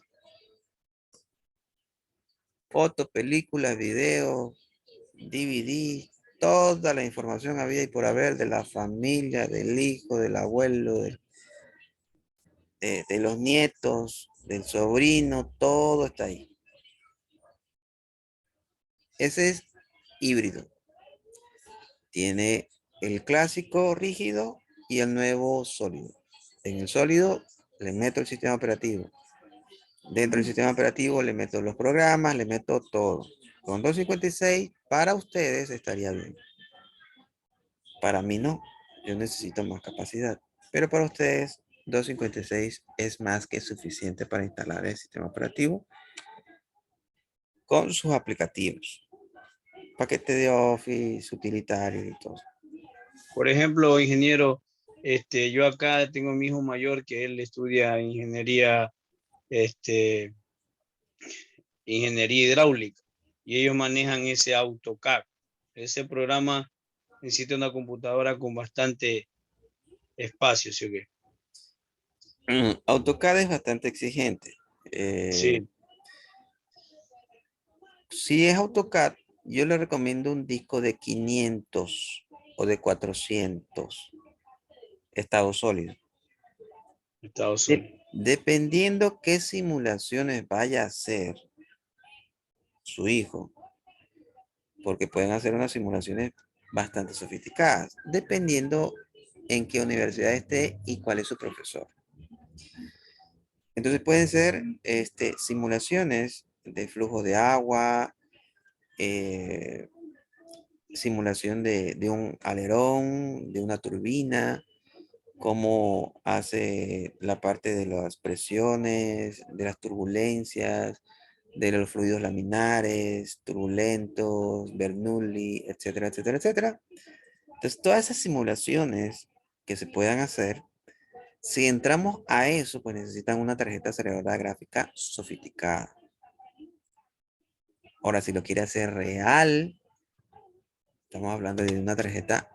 Fotos, películas, videos, DVD, toda la información había y por haber de la familia, del hijo, del abuelo, de los nietos, del sobrino, todo está ahí. Ese es híbrido. Tiene el clásico rígido y el nuevo sólido. En el sólido le meto el sistema operativo. Dentro del sistema operativo le meto los programas, le meto todo. Con 256 para ustedes estaría bien. Para mí no. Yo necesito más capacidad. Pero para ustedes 256 es más que suficiente para instalar el sistema operativo con sus aplicativos. Paquete de Office, utilitario y todo. Por ejemplo, ingeniero, yo acá tengo a mi hijo mayor que él estudia ingeniería, ingeniería hidráulica y ellos manejan ese AutoCAD. Ese programa necesita una computadora con bastante espacio, ¿sí o qué? AutoCAD es bastante exigente. Sí, Si es AutoCAD, yo le recomiendo un disco de 500 o de 400 estado sólido. Estados Unidos. Dependiendo qué simulaciones vaya a hacer su hijo, porque pueden hacer unas simulaciones bastante sofisticadas, dependiendo en qué universidad esté y cuál es su profesor. Entonces pueden ser simulaciones de flujo de agua, simulación de un alerón, de una turbina, cómo hace la parte de las presiones, de las turbulencias, de los fluidos laminares, turbulentos, Bernoulli, etcétera, etcétera, etcétera. Entonces, todas esas simulaciones que se puedan hacer, si entramos a eso, pues necesitan una tarjeta cerebral gráfica sofisticada. Ahora, si lo quiere hacer real, estamos hablando de una tarjeta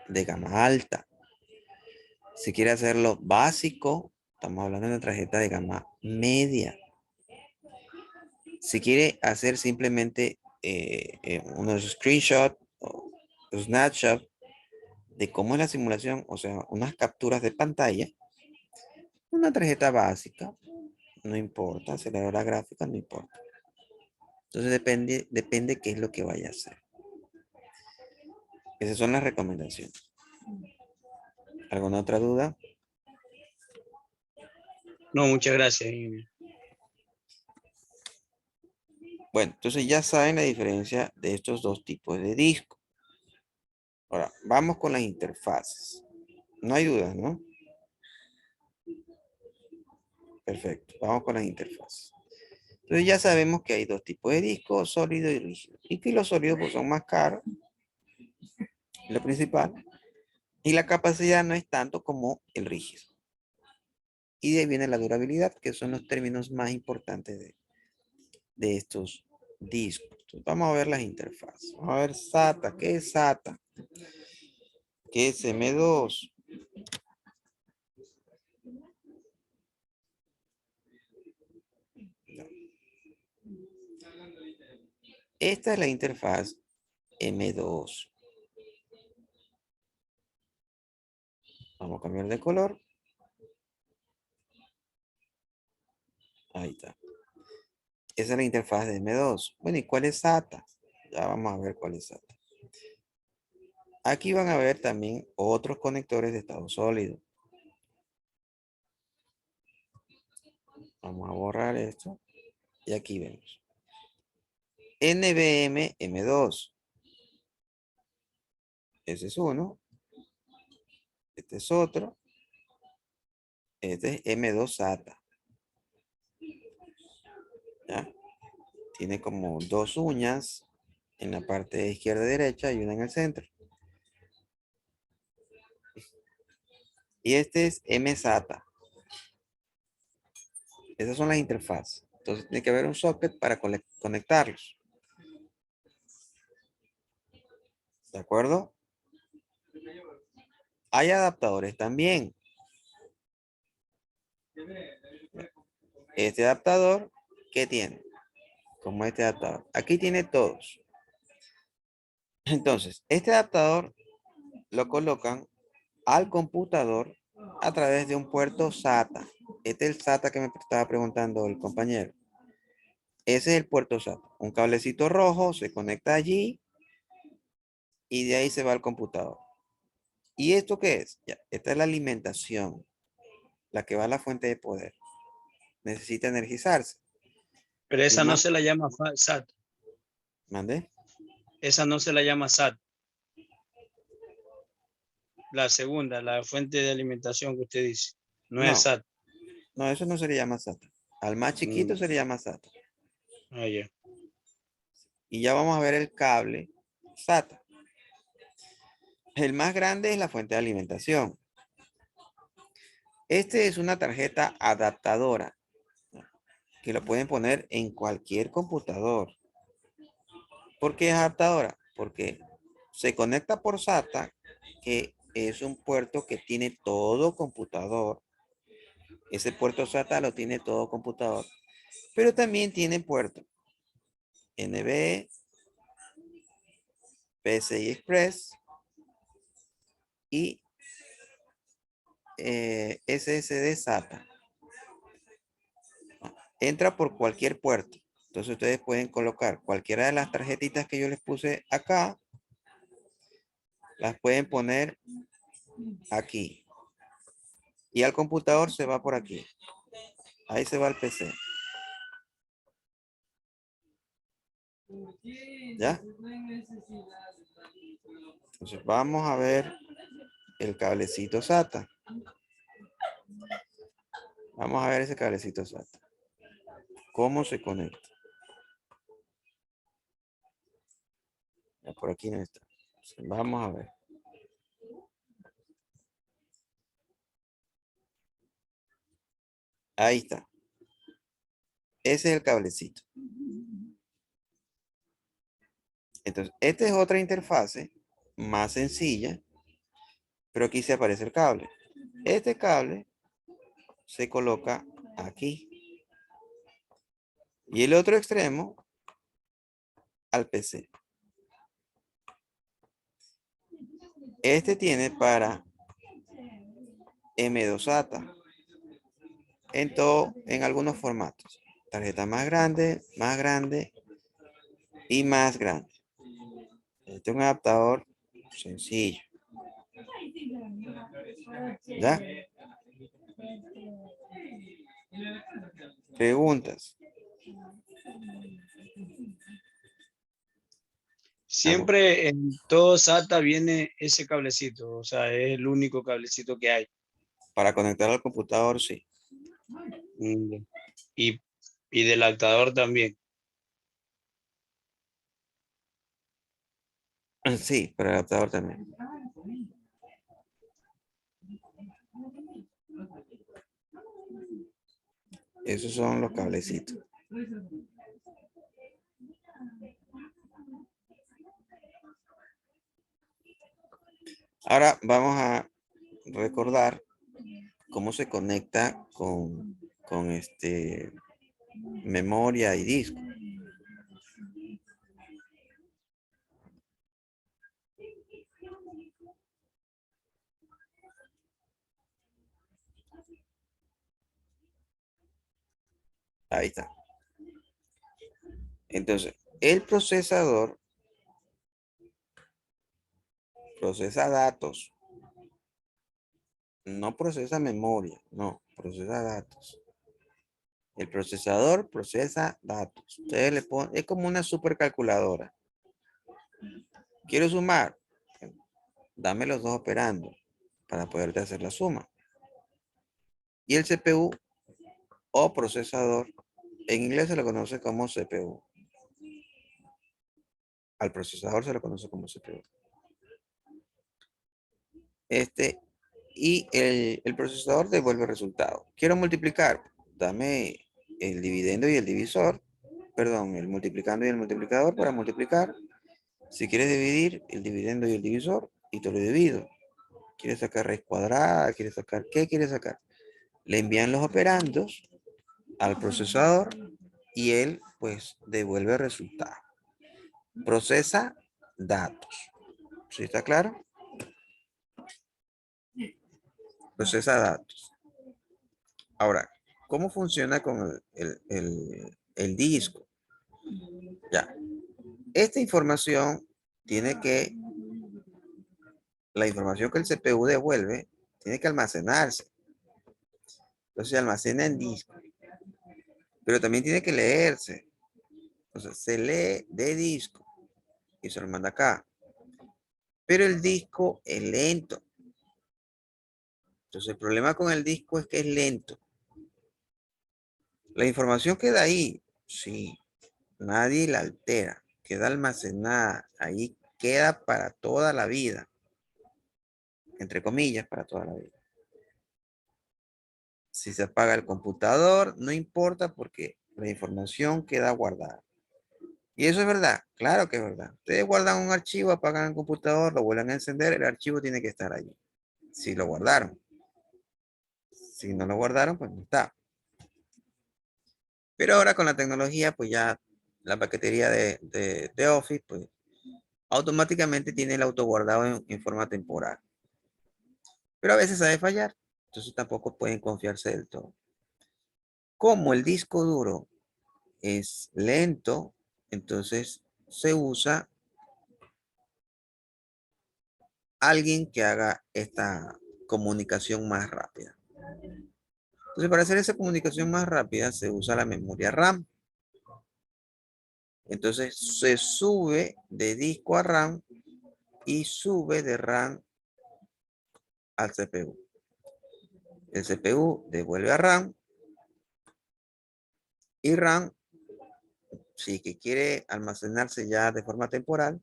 de gama alta. Si quiere hacerlo básico, estamos hablando de una tarjeta de gama media. Si quiere hacer simplemente unos screenshots o snapshots de cómo es la simulación, o sea, unas capturas de pantalla, una tarjeta básica, no importa, aceleradora gráfica, no importa. Entonces depende qué es lo que vaya a hacer. Esas son las recomendaciones. ¿Alguna otra duda? No, muchas gracias, ingeniero. Bueno, entonces ya saben la diferencia de estos dos tipos de disco. Ahora, vamos con las interfaces. No hay dudas, ¿no? Perfecto, vamos con las interfaces. Entonces ya sabemos que hay dos tipos de discos, sólido y rígido. Y que los sólidos pues, son más caros, lo principal. Y la capacidad no es tanto como el rígido. Y de ahí viene la durabilidad, que son los términos más importantes de estos discos. Entonces, vamos a ver las interfaces. Vamos a ver SATA. ¿Qué es SATA? ¿Qué es M2? Esta es la interfaz M2. Vamos a cambiar de color. Ahí está. Esa es la interfaz de M2. Bueno, ¿y cuál es SATA? Ya vamos a ver cuál es SATA. Aquí van a ver también otros conectores de estado sólido. Vamos a borrar esto. Y aquí vemos. NVMe M2. Ese es uno. Este es otro. Este es M2 SATA. ¿Ya? Tiene como dos uñas en la parte izquierda y derecha y una en el centro. Y este es MSATA. Esas son las interfaces. Entonces tiene que haber un socket para conectarlos. ¿De acuerdo? Hay adaptadores también. Este adaptador, ¿qué tiene? Como este adaptador. Aquí tiene todos. Entonces, este adaptador lo colocan al computador a través de un puerto SATA. Este es el SATA que me estaba preguntando el compañero. Ese es el puerto SATA. Un cablecito rojo se conecta allí y de ahí se va al computador. ¿Y esto qué es? Ya, esta es la alimentación, la que va a la fuente de poder. Necesita energizarse. Pero Y esa no más, se la llama SAT. ¿mande? Esa no se la llama SAT. La segunda, la fuente de alimentación que usted dice. No es No, SAT. no, eso no se le llama SATA. Al más chiquito se le llama SATA. Ah, ya. Y ya vamos a ver el cable SATA. El más grande es la fuente de alimentación. Este es una tarjeta adaptadora que lo pueden poner en cualquier computador. ¿Por qué es adaptadora? Porque se conecta por SATA, que es un puerto que tiene todo computador. Ese puerto SATA lo tiene todo computador. Pero también tiene puerto NB, PCI Express y SSD SATA. Entra por cualquier puerto. Entonces ustedes pueden colocar cualquiera de las tarjetitas que yo les puse acá. Las pueden poner aquí. Y al computador se va por aquí. Ahí se va el PC. ¿Ya? Entonces vamos a ver el cablecito SATA. Vamos a ver ese cablecito SATA. ¿Cómo se conecta? Ya por aquí no está. Entonces, vamos a ver. Ahí está. Ese es el cablecito. Entonces, esta es otra interfase más sencilla, pero aquí se aparece el cable. Este cable se coloca aquí. Y el otro extremo al PC. Este tiene para M2 SATA en algunos formatos. Tarjeta más grande y más grande. Este es un adaptador sencillo. ¿Ya? Preguntas. Siempre en todo SATA viene ese cablecito, o sea, es el único cablecito que hay. Para conectar al computador, sí. Mm, Y, y del adaptador también. Sí, para el adaptador también. Esos son los cablecitos. Ahora vamos a recordar cómo se conecta con memoria y disco. Ahí está. Entonces, el procesador procesa datos. No procesa memoria, no, procesa datos. El procesador procesa datos. Ustedes le ponen, es como una supercalculadora. Quiero sumar. Dame los dos operando para poderte hacer la suma. Y el CPU o procesador, en inglés se lo conoce como CPU. Al procesador se lo conoce como CPU. Y el procesador devuelve el resultado. Quiero multiplicar. Dame el dividendo y el divisor. Perdón, el multiplicando y el multiplicador para multiplicar. Si quieres dividir, el dividendo y el divisor, y te lo divido. ¿Quieres sacar raíz cuadrada? ¿Quieres sacar qué quieres sacar? Le envían los operandos al procesador y él, pues, devuelve el resultado. Procesa datos. ¿Sí está claro? Procesa datos. Ahora, ¿cómo funciona con el disco? Ya. Esta información tiene que, la información que el CPU devuelve, tiene que almacenarse. Entonces se almacena en disco. Pero también tiene que leerse. Entonces se lee de disco y se lo manda acá. Pero el disco es lento. Entonces el problema con el disco es que es lento. La información queda ahí, sí. Nadie la altera. Queda almacenada. Ahí queda para toda la vida. Entre comillas, para toda la vida. Si se apaga el computador, no importa porque la información queda guardada. Y eso es verdad, claro que es verdad. Ustedes guardan un archivo, apagan el computador, lo vuelven a encender, el archivo tiene que estar allí. Si lo guardaron. Si no lo guardaron, pues no está. Pero ahora con la tecnología, pues ya la paquetería de Office, pues automáticamente tiene el autoguardado en forma temporal. Pero a veces sabe fallar, entonces tampoco pueden confiarse del todo. Como el disco duro es lento, entonces se usa alguien que haga esta comunicación más rápida. Entonces, para hacer esa comunicación más rápida se usa la memoria RAM. Entonces, se sube de disco a RAM y sube de RAM al CPU. El CPU devuelve a RAM y RAM, si que quiere almacenarse ya de forma temporal,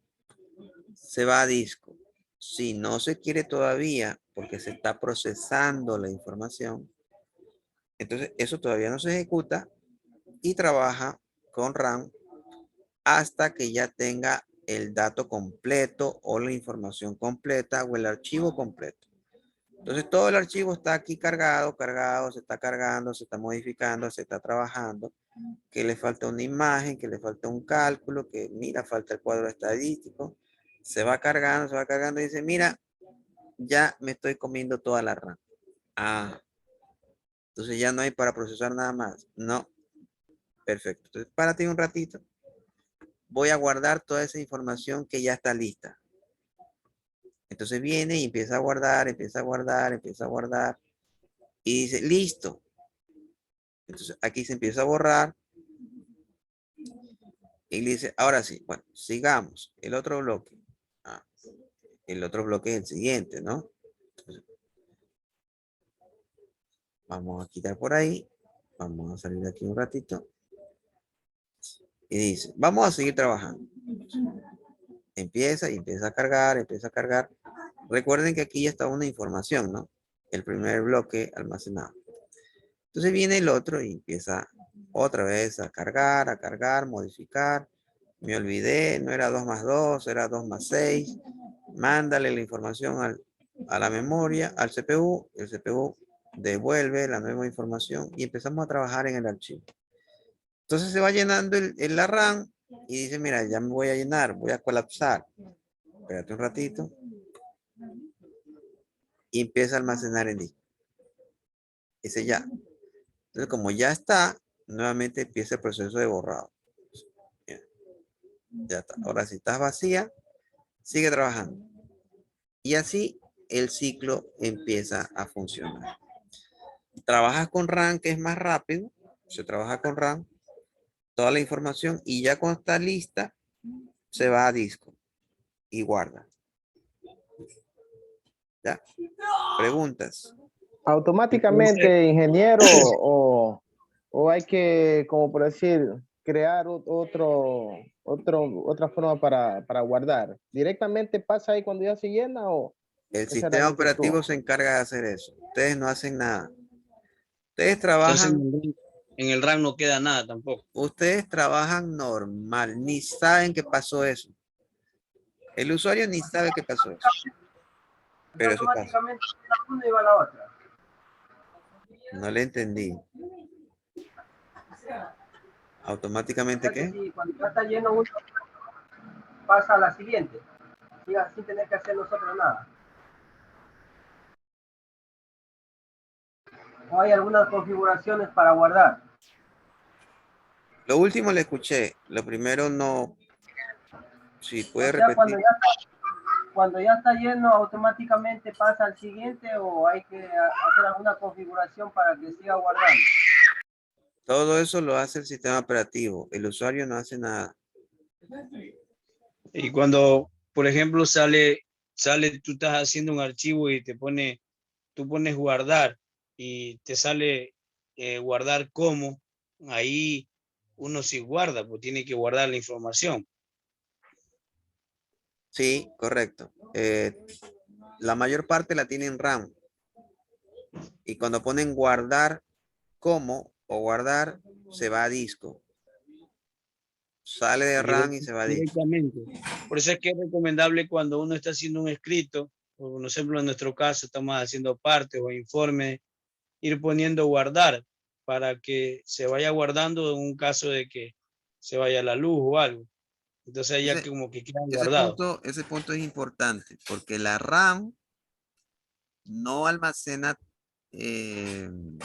se va a disco. Si no se quiere todavía, porque se está procesando la información, entonces eso todavía no se ejecuta y trabaja con RAM hasta que ya tenga el dato completo o la información completa o el archivo completo. Entonces todo el archivo está aquí cargado, se está cargando, se está modificando, se está trabajando, que le falta una imagen, que le falta un cálculo, que mira, falta el cuadro estadístico, se va cargando y dice, mira, ya me estoy comiendo toda la RAM. Ah, entonces ya no hay para procesar nada más. No, perfecto. Entonces párate un ratito. Voy a guardar toda esa información que ya está lista. Entonces viene y empieza a guardar, empieza a guardar, empieza a guardar. Y dice, listo. Entonces aquí se empieza a borrar. Y le dice, ahora sí, bueno, sigamos. El otro bloque. Ah, el otro bloque es el siguiente, ¿no? Entonces, vamos a quitar por ahí. Vamos a salir de aquí un ratito. Y dice, vamos a seguir trabajando. Empieza y empieza a cargar, empieza a cargar. Recuerden que aquí ya está una información, ¿no? El primer bloque almacenado. Entonces viene el otro y empieza otra vez a cargar, modificar. Me olvidé, no era 2 más 2, era 2 más 6. Mándale la información a la memoria, al CPU. El CPU devuelve la nueva información y empezamos a trabajar en el archivo. Entonces se va llenando la RAM y dice, mira, ya me voy a llenar, voy a colapsar. Espérate un ratito. Y empieza a almacenar en disco. Ese ya. Entonces, como ya está, nuevamente empieza el proceso de borrado. Ya está. Ahora, si estás vacía, sigue trabajando. Y así el ciclo empieza a funcionar. Trabajas con RAM, que es más rápido. Se trabaja con RAM, toda la información, y ya cuando está lista, se va a disco y guarda. ¿Ya? Preguntas. Automáticamente, ingeniero, o hay que, como por decir, crear otra forma para guardar. ¿Directamente pasa ahí cuando ya se llena o El esa era sistema la inquietud? operativo se encarga de hacer eso. Ustedes no hacen nada. Ustedes Entonces trabajan, en el RAM no queda nada tampoco. ustedes trabajan normal, ni saben que pasó eso. El usuario ni sabe que pasó eso. Pero eso pasa. Automáticamente una y va la otra. No le entendí. ¿Automáticamente qué? Si cuando ya está lleno uno pasa a la siguiente, sin tener que hacer nosotros nada. O hay algunas configuraciones para guardar. Lo último le escuché. Lo primero no. Si puede O sea, repetir. cuando ya está lleno, automáticamente pasa al siguiente o hay que hacer alguna configuración para que siga guardando. Todo eso lo hace el sistema operativo. El usuario no hace nada. Y cuando, por ejemplo, tú estás haciendo un archivo y tú pones guardar y te sale guardar como, ahí uno sí guarda, pues tiene que guardar la información. Sí, correcto. La mayor parte la tiene en RAM. Y cuando ponen guardar como o guardar, se va a disco. Sale de RAM y se va a disco. Directamente. Por eso es que es recomendable cuando uno está haciendo un escrito, por ejemplo, en nuestro caso estamos haciendo partes o informes, ir poniendo guardar para que se vaya guardando en un caso de que se vaya la luz o algo. Entonces ya Ese, que como que quedan ese guardados. punto, ese punto es importante porque la RAM no almacena, el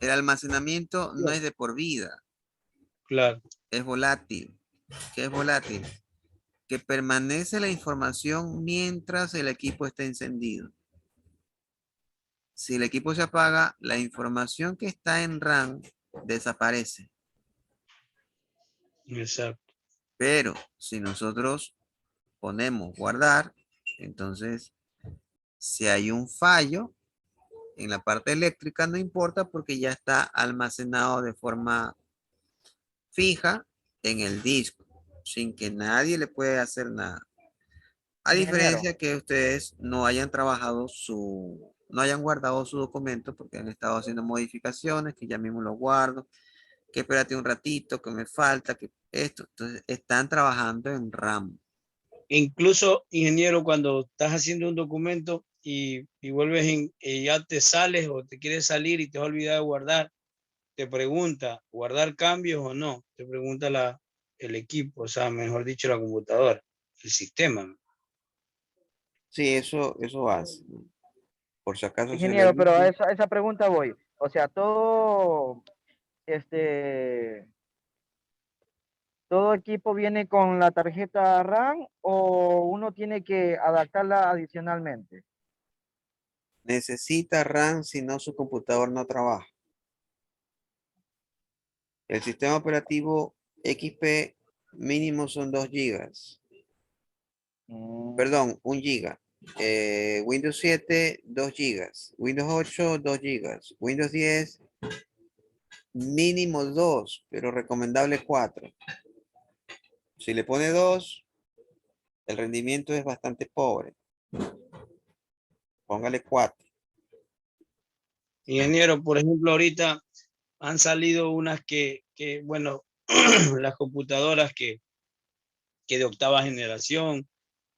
almacenamiento no es de por vida, Claro. es volátil. ¿Qué es volátil? Que permanece la información mientras el equipo está encendido. Si el equipo se apaga, la información que está en RAM desaparece. Exacto. Pero si nosotros ponemos guardar, entonces si hay un fallo en la parte eléctrica, no importa porque ya está almacenado de forma fija en el disco, sin que nadie le pueda hacer nada. A Ingeniero. diferencia que ustedes no hayan trabajado no hayan guardado su documento porque han estado haciendo modificaciones, que ya mismo lo guardo, que espérate un ratito, que me falta, que esto. Entonces, están trabajando en RAM. Incluso, ingeniero, cuando estás haciendo un documento y vuelves y ya te sales o te quieres salir y te has olvidado de guardar, te pregunta, ¿guardar cambios o no? Te pregunta el equipo, o sea, mejor dicho, la computadora, el sistema. Sí, eso hace. Por si acaso se le Ingeniero, pero olvida. a esa pregunta voy. O sea, este, todo equipo viene con la tarjeta RAM o uno tiene que adaptarla adicionalmente. Necesita RAM, si no su computador no trabaja. El sistema operativo XP mínimo son 2 gigas. Mm, Perdón, 1 giga. Windows 7, 2 gigas. Windows 8, 2 gigas. Windows 10, mínimo 2, pero recomendable 4. Si le pone 2, el rendimiento es bastante pobre. Póngale 4. Ingeniero, por ejemplo, ahorita han salido unas bueno, las computadoras que de octava generación,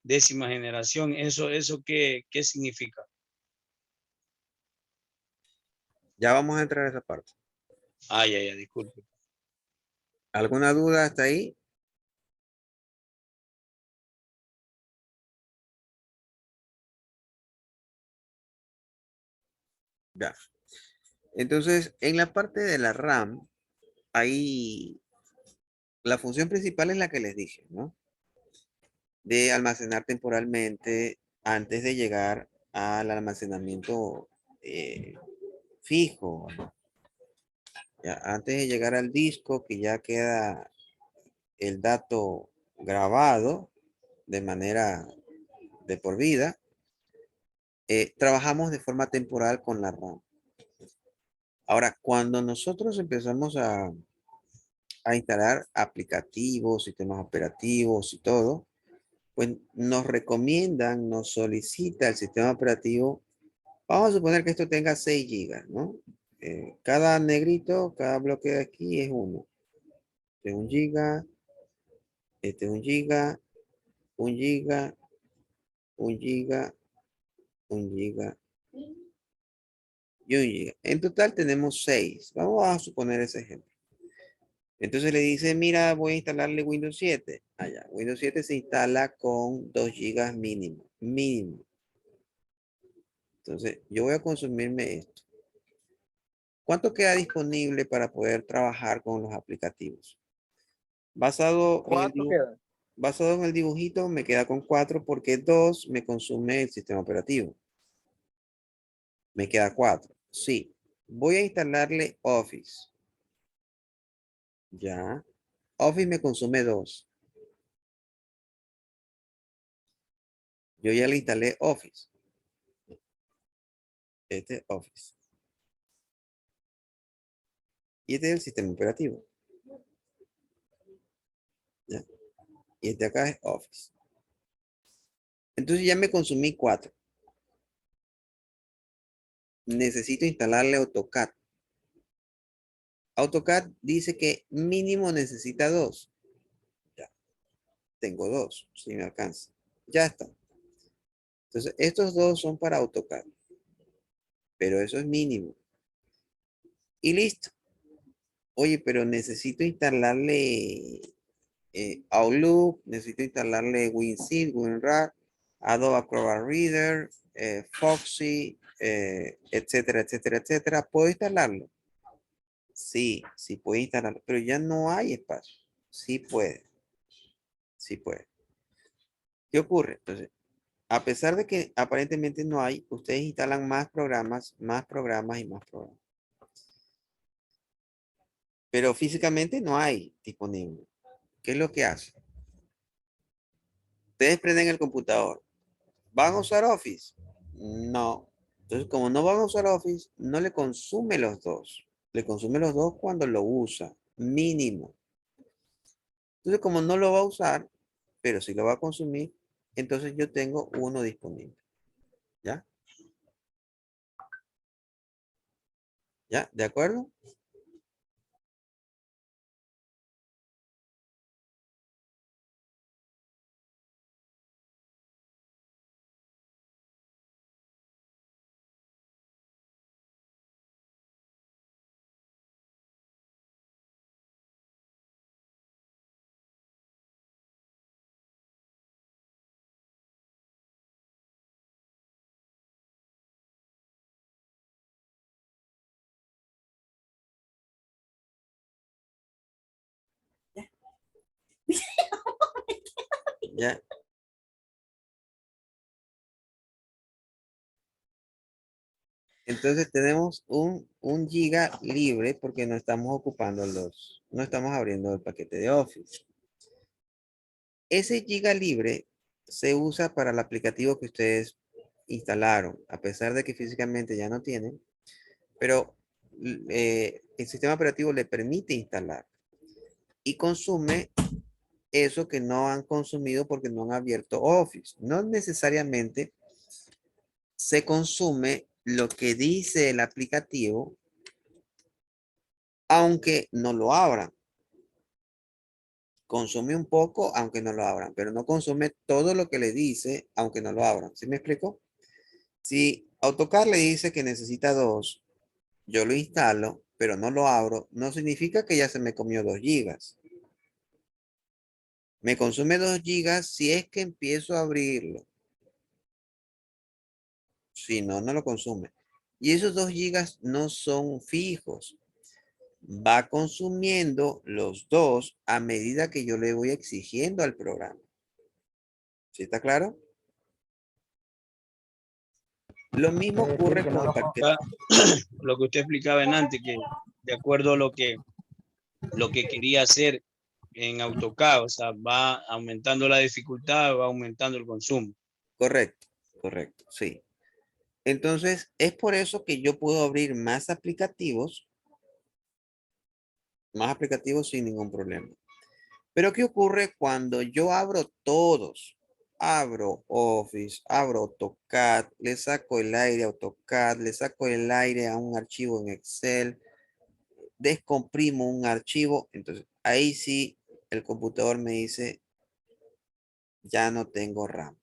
décima generación, eso ¿qué significa? Ya vamos a entrar a esa parte. Ay, disculpe. ¿Alguna duda hasta ahí? Ya. Entonces, en la parte de la RAM, ahí la función principal es la que les dije, ¿no? De almacenar temporalmente antes de llegar al almacenamiento fijo, ¿no? Ya, antes de llegar al disco, que ya queda el dato grabado de manera de por vida, trabajamos de forma temporal con la RAM. Ahora, cuando nosotros empezamos a instalar aplicativos, sistemas operativos y todo, pues nos recomiendan, nos solicita el sistema operativo. Vamos a suponer que esto tenga 6 gigas, ¿no? Cada negrito, cada bloque de aquí es uno. Este es 1 giga, este es 1 giga, 1 giga, 1 giga, 1 giga y 1 giga. En total tenemos 6. Vamos a suponer ese ejemplo. Entonces le dice, mira, voy a instalarle Windows 7. Allá, Windows 7 se instala con 2 gigas mínimo. Mínimo. Entonces, yo voy a consumirme esto. ¿Cuánto queda disponible para poder trabajar con los aplicativos? Basado en el ¿Cuánto queda? basado en el dibujito, me queda con 4 porque 2 me consume el sistema operativo. Me queda 4. Sí. Voy a instalarle Office. Ya. Office me consume 2. Yo ya le instalé Office. Este es Office. Y este es el sistema operativo. ¿Ya? Y este acá es Office. Entonces ya me consumí 4. Necesito instalarle AutoCAD. AutoCAD dice que mínimo necesita 2. Ya. Tengo 2. Si me alcanza. Ya está. Entonces, estos 2 son para AutoCAD. Pero eso es mínimo. Y listo. Oye, pero necesito instalarle Outlook, necesito instalarle WinZip, WinRAR, Adobe Acrobat Reader, Foxy, etcétera, etcétera, etcétera. ¿Puedo instalarlo? Sí, sí puede instalarlo, pero ya no hay espacio. Sí puede, sí puede. ¿Qué ocurre? Entonces, a pesar de que aparentemente no hay, ustedes instalan más programas y más programas. Pero físicamente no hay disponible. ¿Qué es lo que hace? Ustedes prenden el computador. ¿Van a usar Office? No. Entonces, como no van a usar Office, no le consume los 2. Le consume los 2 cuando lo usa, mínimo. Entonces, como no lo va a usar, pero sí lo va a consumir, entonces yo tengo uno disponible. ¿Ya? ¿Ya? ¿De acuerdo? ¿Ya? Entonces tenemos un giga libre porque no estamos ocupando no estamos abriendo el paquete de Office. Ese giga libre se usa para el aplicativo que ustedes instalaron, a pesar de que físicamente ya no tienen, pero el sistema operativo le permite instalar y consume eso que no han consumido porque no han abierto Office. No necesariamente se consume lo que dice el aplicativo, aunque no lo abran. Consume un poco, aunque no lo abran, pero no consume todo lo que le dice, aunque no lo abran. ¿Sí me explico? Si AutoCAD le dice que necesita 2, yo lo instalo, pero no lo abro, no significa que ya se me comió 2 gigas. Me consume 2 gigas si es que empiezo a abrirlo. Si no, no lo consume. Y esos 2 gigas no son fijos. Va consumiendo los 2 a medida que yo le voy exigiendo al programa. ¿Sí está claro? Lo mismo Es decir, ocurre que con no el lo paquete. Lo que usted explicaba en antes, que de acuerdo a lo que quería hacer en AutoCAD, o sea, va aumentando la dificultad, va aumentando el consumo. Correcto, correcto, sí. Entonces, es por eso que yo puedo abrir más aplicativos sin ningún problema. Pero ¿qué ocurre cuando yo abro todos? Abro Office, abro AutoCAD, le saco el aire a AutoCAD, le saco el aire a un archivo en Excel, descomprimo un archivo. Entonces, ahí sí el computador me dice, ya no tengo RAM.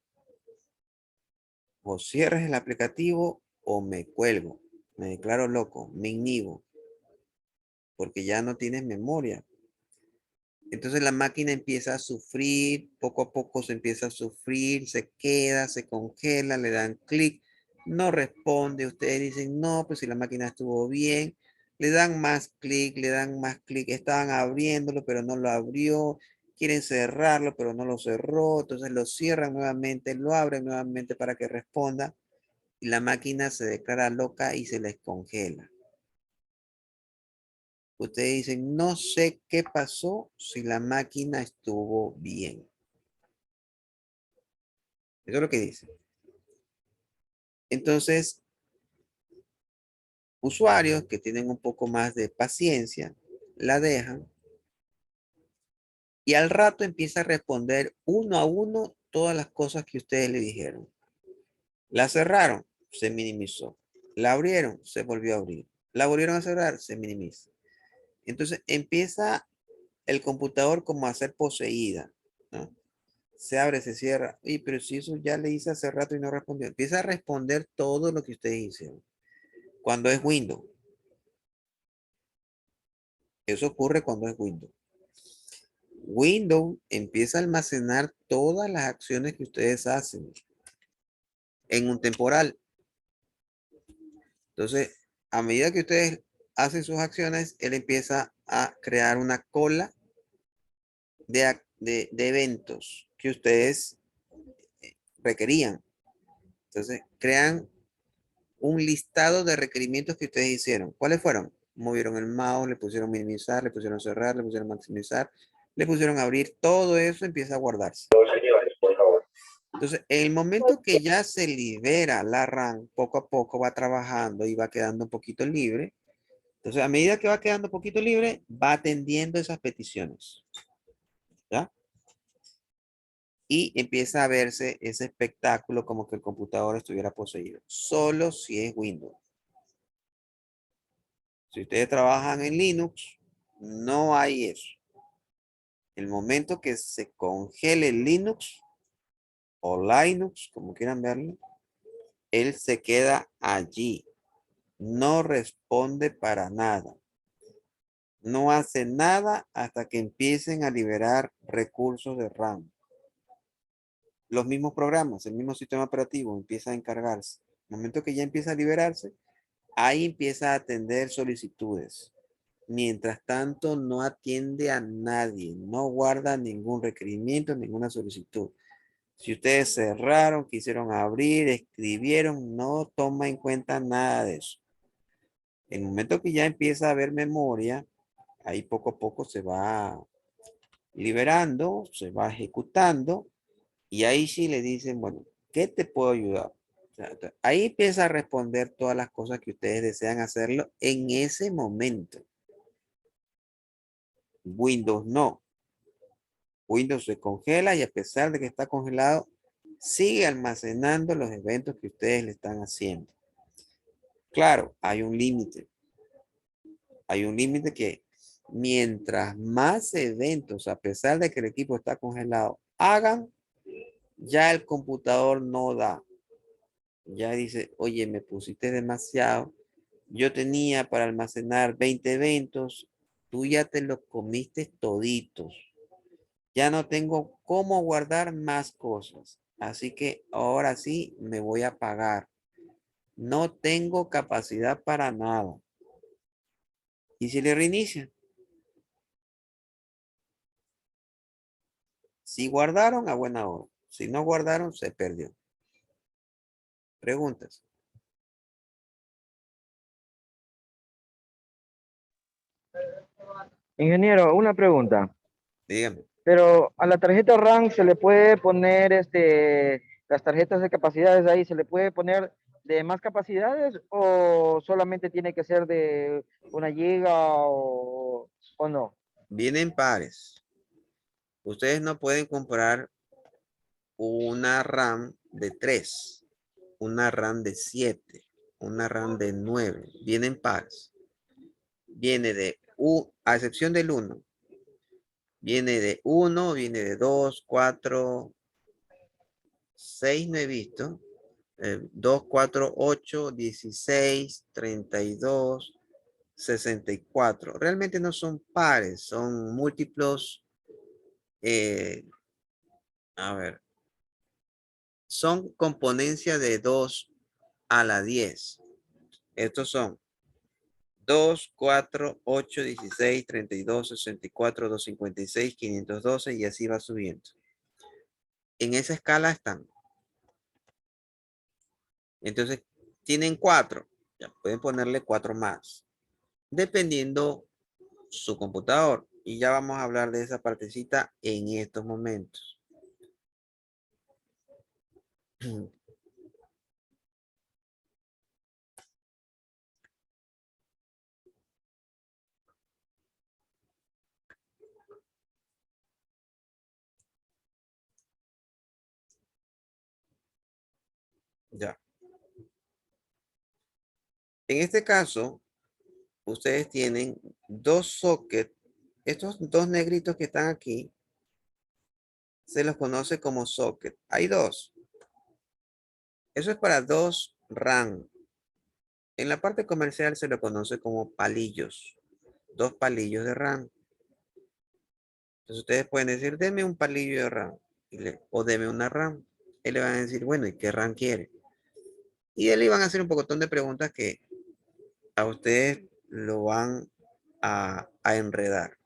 O cierres el aplicativo o me cuelgo, me declaro loco, me inhibo, porque ya no tienes memoria. Entonces la máquina empieza a sufrir, poco a poco se empieza a sufrir, se queda, se congela, le dan clic, no responde. Ustedes dicen, no, pues si la máquina estuvo bien, le dan más clic, estaban abriéndolo, pero no lo abrió, quieren cerrarlo, pero no lo cerró, entonces lo cierran nuevamente, lo abren nuevamente para que responda y la máquina se declara loca y se les congela. Ustedes dicen, no sé qué pasó si la máquina estuvo bien. Eso es lo que dice. Entonces, usuarios que tienen un poco más de paciencia, la dejan y al rato empieza a responder uno a uno todas las cosas que ustedes le dijeron. La cerraron, se minimizó. La abrieron, se volvió a abrir. La volvieron a cerrar, se minimiza. Entonces empieza el computador como a ser poseída, ¿no? Se abre, se cierra. Y pero si eso ya le hice hace rato y no respondió. Empieza a responder todo lo que ustedes hicieron. Cuando es Windows. Eso ocurre cuando es Windows. Windows empieza a almacenar todas las acciones que ustedes hacen en un temporal. Entonces, a medida que ustedes hacen sus acciones, él empieza a crear una cola de eventos que ustedes requerían. Entonces, crean un listado de requerimientos que ustedes hicieron. ¿Cuáles fueron? Movieron el mouse, le pusieron minimizar, le pusieron cerrar, le pusieron maximizar, le pusieron abrir. Todo eso empieza a guardarse. Entonces, en el momento que ya se libera la RAM, poco a poco va trabajando y va quedando un poquito libre. Entonces, a medida que va quedando un poquito libre, va atendiendo esas peticiones. ¿Ya? Y empieza a verse ese espectáculo como que el computador estuviera poseído. Solo si es Windows. Si ustedes trabajan en Linux, no hay eso. El momento que se congele Linux o Linux, como quieran verlo, él se queda allí. No responde para nada. No hace nada hasta que empiecen a liberar recursos de RAM. Los mismos programas, el mismo sistema operativo empieza a encargarse. El momento que ya empieza a liberarse, ahí empieza a atender solicitudes. Mientras tanto, no atiende a nadie, no guarda ningún requerimiento, ninguna solicitud. Si ustedes cerraron, quisieron abrir, escribieron, no toma en cuenta nada de eso. En el momento que ya empieza a haber memoria, ahí poco a poco se va liberando, se va ejecutando y ahí sí le dicen, bueno, ¿qué te puedo ayudar? O sea, ahí empieza a responder todas las cosas que ustedes desean hacerlo en ese momento. Windows no. Windows se congela y a pesar de que está congelado, sigue almacenando los eventos que ustedes le están haciendo. Claro, hay un límite. Hay un límite que mientras más eventos, a pesar de que el equipo está congelado, hagan, ya el computador no da. Ya dice, oye, me pusiste demasiado. Yo tenía para almacenar 20 eventos. Tú ya te los comiste toditos. Ya no tengo cómo guardar más cosas. Así que ahora sí me voy a apagar. No tengo capacidad para nada. ¿Y si le reinicia? Si guardaron, a buena hora. Si no guardaron, se perdió. Preguntas. Ingeniero, una pregunta. Dígame. Pero a la tarjeta RAM se le puede poner las tarjetas de capacidades ahí, ¿se le puede poner de más capacidades o solamente tiene que ser de 1 giga o no? Vienen pares. Ustedes no pueden comprar una RAM de 3, una RAM de 7, una RAM de 9. Vienen pares. Viene de a excepción del 1. Viene de 1, viene de 2, 4, 6 no he visto. 2, 4, 8, 16, 32, 64. Realmente no son pares, son múltiplos. A ver. Son componencia de 2 a la 10. Estos son 2, 4, 8, 16, 32, 64, 256, 512 y así va subiendo. En esa escala están. Entonces, tienen 4. Ya pueden ponerle 4 más. Dependiendo su computador. Y ya vamos a hablar de esa partecita en estos momentos. Ya. En este caso, ustedes tienen 2 sockets. Estos 2 negritos que están aquí, se los conoce como socket. Hay 2. Eso es para 2 RAM. En la parte comercial se lo conoce como palillos. 2 palillos de RAM. Entonces ustedes pueden decir, deme un palillo de RAM. O deme una RAM. Y le van a decir, bueno, ¿y qué RAM quiere? Y él le van a hacer un pocotón de preguntas que a ustedes lo van a enredar.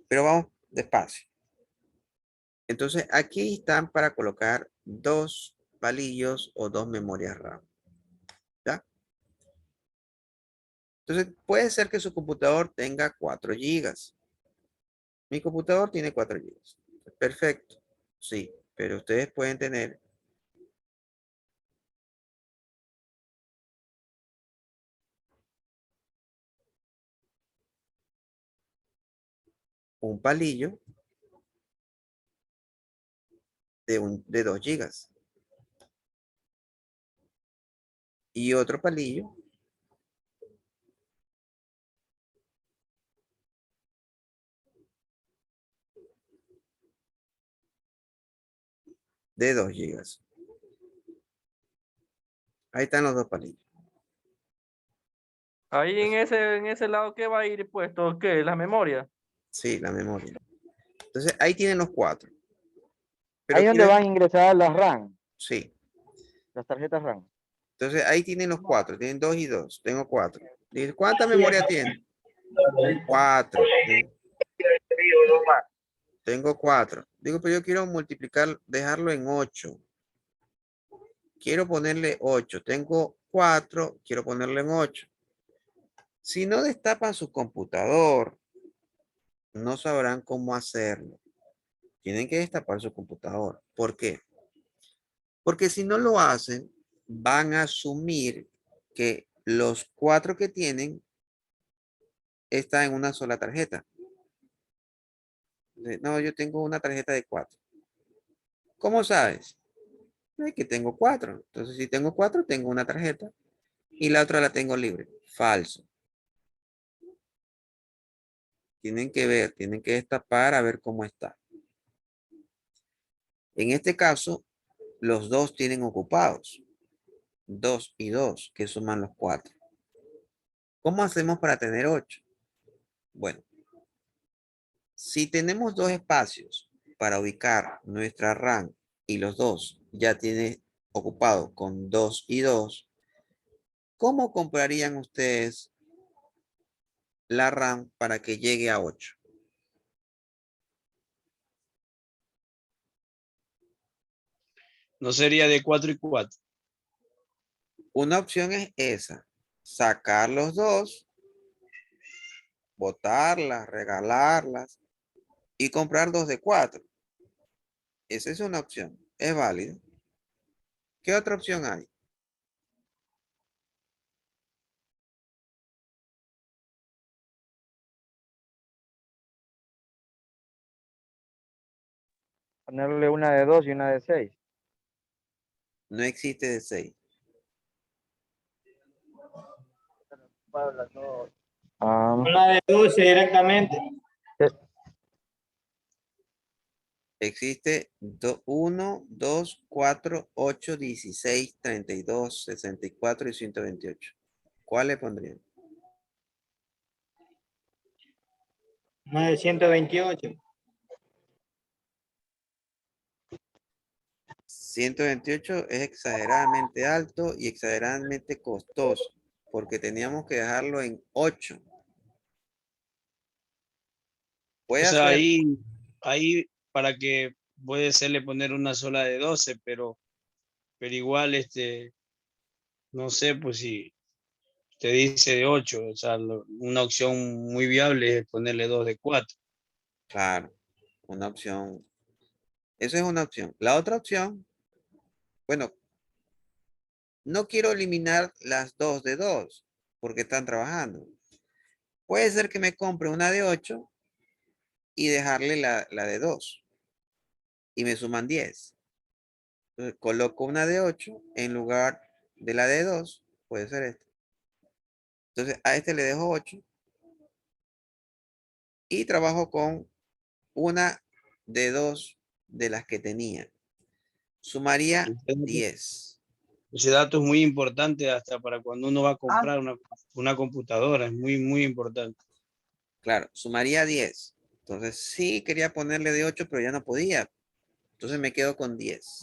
Pero vamos despacio. Entonces aquí están para colocar 2 palillos o 2 memorias RAM. ¿Ya? Entonces puede ser que su computador tenga 4 gigas. Mi computador tiene 4 gigas. Perfecto. Sí, pero ustedes pueden tener un palillo de 2 gigas y otro palillo de 2 gigas. Ahí están los 2 palillos. Ahí en ese lado que va a ir puesto, ¿qué? La memoria. Sí, la memoria. Entonces ahí tienen los 4. Ahí es donde van a ingresar las RAM, Sí. las tarjetas RAM. Entonces ahí tienen los 4. Tienen 2 y 2. Tengo 4. ¿Cuánta memoria tiene? 4. tengo 4. Digo, pero yo quiero multiplicar, dejarlo en 8. Quiero ponerle 8. Tengo 4, quiero ponerle en 8. Si no destapan su computador, no sabrán cómo hacerlo. Tienen que destapar su computador. ¿Por qué? Porque si no lo hacen, van a asumir que los 4 que tienen están en una sola tarjeta. No, yo tengo una tarjeta de 4. ¿Cómo sabes? Es que tengo 4. Entonces, si tengo 4, tengo una tarjeta y la otra la tengo libre. Falso. Tienen que ver, tienen que destapar a ver cómo está. En este caso, los dos tienen ocupados. 2 y 2, que suman los 4. ¿Cómo hacemos para tener 8? Bueno, si tenemos dos espacios para ubicar nuestra RAM y los dos ya tiene ocupado con 2 y 2, ¿cómo comprarían ustedes la RAM para que llegue a 8? No sería de 4 y 4. Una opción es esa, sacar los dos, botarlas, regalarlas y comprar dos de 4. Esa es una opción, es válido. ¿Qué otra opción hay? Ponerle una de 2 y una de 6. No existe de 6. Una de 12 directamente. Existe 1, 2, 4, 8, 16, 32, 64 y 128. ¿Cuál le pondrían? Una de 128. 128 es exageradamente alto y exageradamente costoso, porque teníamos que dejarlo en 8. Voy O a sea, hacer, ahí para que puede serle poner una sola de 12, pero igual, no sé, pues si te dice de 8, o sea, una opción muy viable es ponerle 2 de 4. claro, una opción. Esa es una opción. La otra opción, bueno, no quiero eliminar las 2 de 2, porque están trabajando. Puede ser que me compre una de 8 y dejarle la de 2 y me suman 10. Entonces, coloco una de 8 en lugar de la de 2, puede ser esta. Entonces a este le dejo 8 y trabajo con una de 2 de las que tenía. Sumaría 10. Ese dato es muy importante hasta para cuando uno va a comprar una computadora, es muy, muy importante. Claro, sumaría 10. Entonces sí quería ponerle de 8, pero ya no podía. Entonces me quedo con 10.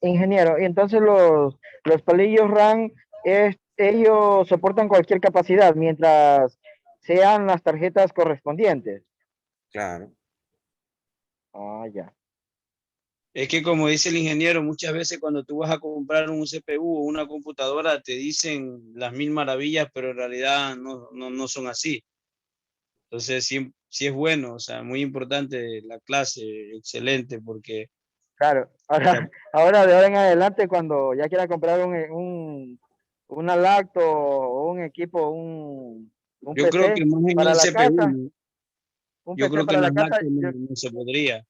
Ingeniero, y entonces los palillos RAM, ellos soportan cualquier capacidad mientras sean las tarjetas correspondientes. Claro. Ah, ya. Es que como dice el ingeniero, muchas veces cuando tú vas a comprar un CPU o una computadora te dicen las mil maravillas, pero en realidad no son así. Entonces sí, sí es bueno, o sea, muy importante la clase, excelente, porque Claro. Ahora de ahora en adelante, cuando ya quiera comprar una lacto o un equipo, un yo creo PC que más en para el la CPU, casa, ¿no? un Yo PC creo que para en la las casa, lactos no se podría.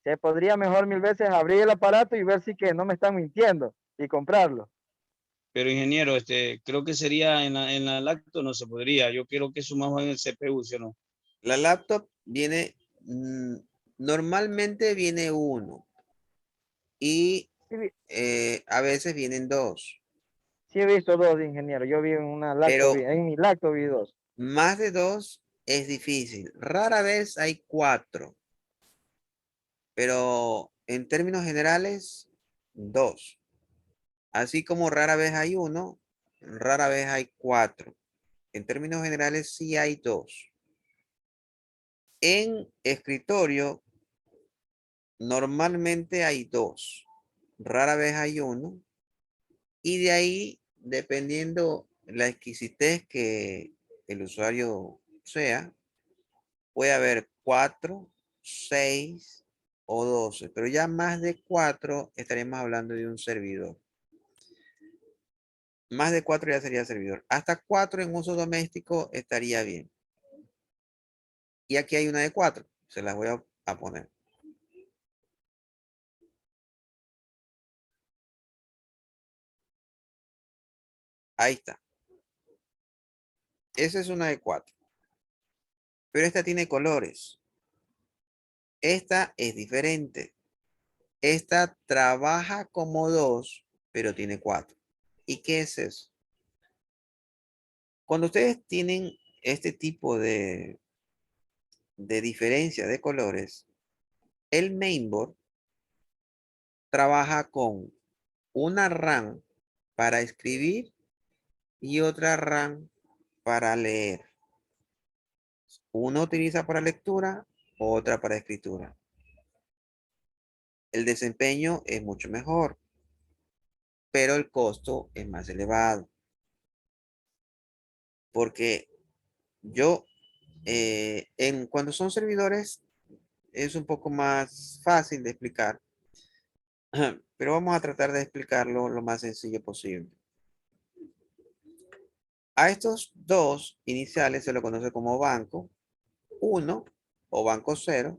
se podría mejor 1000 veces abrir el aparato y ver si que no me están mintiendo y comprarlo. Pero ingeniero, creo que sería en la lacto no se podría. Yo quiero que eso más va en el CPU, ¿sí o no? La laptop viene, normalmente viene uno y Sí, a veces vienen dos, sí he visto dos, ingeniero. Yo vi en una lacto, pero en mi lacto vi dos. más de dos es difícil. Rara vez hay 4, pero en términos generales, 2. Así como rara vez hay uno, rara vez hay 4. En términos generales, sí hay 2. En escritorio, normalmente hay 2. Rara vez hay 1. Y de ahí, dependiendo la exquisitez que el usuario sea, puede haber 4, 6 o 12. Pero ya más de 4 estaremos hablando de un servidor. Más de 4 ya sería servidor. Hasta 4 en uso doméstico estaría bien. Y aquí hay una de 4. Se las voy a poner. Ahí está. Esa es una de 4. Pero esta tiene colores. Esta es diferente. Esta trabaja como 2, pero tiene 4. ¿Y qué es eso? Cuando ustedes tienen este tipo de diferencia de colores, el mainboard trabaja con una RAM para escribir y otra RAM para leer. Una utiliza para lectura, otra para escritura. El desempeño es mucho mejor, pero el costo es más elevado. Porque yo, cuando son servidores, es un poco más fácil de explicar, pero vamos a tratar de explicarlo lo más sencillo posible. A estos dos iniciales se lo conoce como banco 1 o banco 0,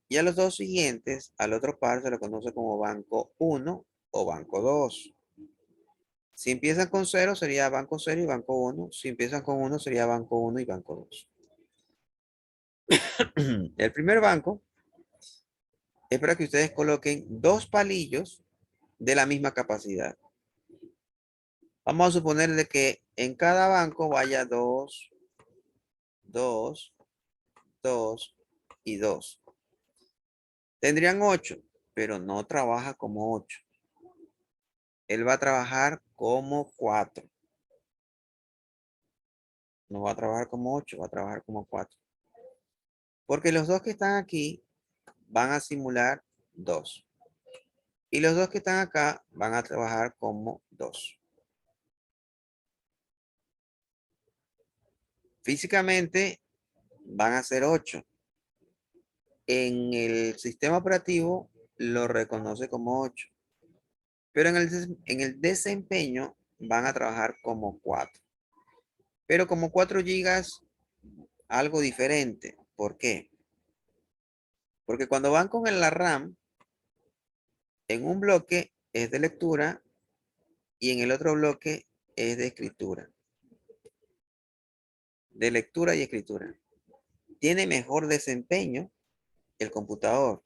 y a los dos siguientes, al otro par, se lo conoce como banco 1 o banco 2. Si empiezan con 0 sería banco 0 y banco 1. Si empiezan con 1 sería banco 1 y banco 2. El primer banco es para que ustedes coloquen 2 palillos de la misma capacidad. Vamos a suponer de que en cada banco vaya 2, 2, 2 y 2. Tendrían 8, pero no trabaja como 8. Él va a trabajar como 4. No va a trabajar como 8, va a trabajar como 4. Porque los dos que están aquí van a simular 2. Y los dos que están acá van a trabajar como 2. Físicamente van a ser 8. En el sistema operativo lo reconoce como 8. Pero en el desempeño van a trabajar como 4. Pero como 4 gigas, algo diferente. ¿Por qué? Porque cuando van con la RAM, en un bloque es de lectura y en el otro bloque es de escritura. De lectura y escritura. Tiene mejor desempeño el computador.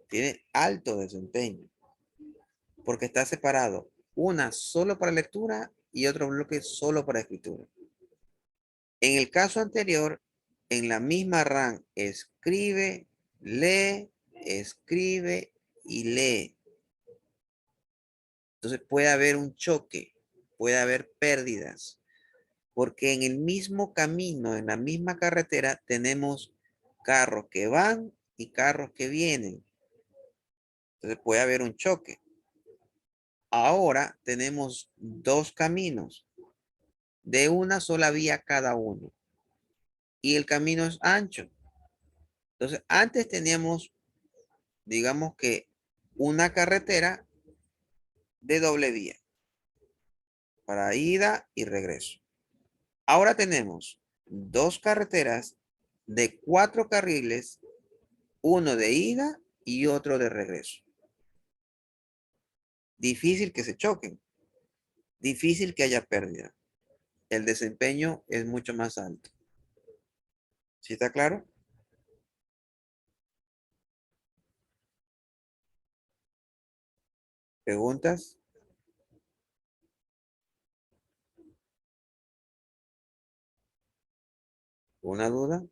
Tiene alto desempeño. Porque está separado. Una solo para lectura y otro bloque solo para escritura. En el caso anterior, en la misma RAM, escribe, lee y lee. Entonces puede haber un choque, puede haber pérdidas, porque en el mismo camino, en la misma carretera, tenemos carros que van y carros que vienen. Entonces puede haber un choque. Ahora tenemos 2 caminos de una sola vía cada uno. Y el camino es ancho. Entonces, antes teníamos, digamos que una carretera de doble vía para ida y regreso. Ahora tenemos 2 carreteras de 4 carriles, uno de ida y otro de regreso. Difícil que se choquen, difícil que haya pérdida. El desempeño es mucho más alto. ¿Sí está claro? ¿Preguntas? ¿Una duda?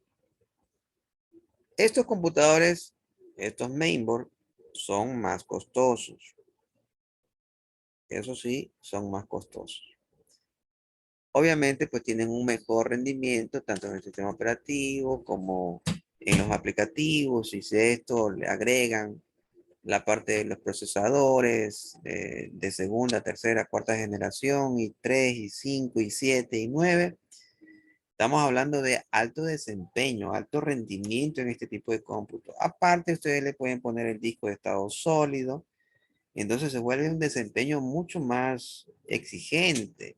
Estos computadores, estos mainboard, son más costosos. Eso sí, son más costosos. Obviamente, pues tienen un mejor rendimiento tanto en el sistema operativo como en los aplicativos. Y si esto le agregan la parte de los procesadores de segunda, tercera, cuarta generación y 3 y 5 y 7 y 9. Estamos hablando de alto desempeño, alto rendimiento en este tipo de cómputo. Aparte, ustedes le pueden poner el disco de estado sólido. Entonces se vuelve un desempeño mucho más exigente.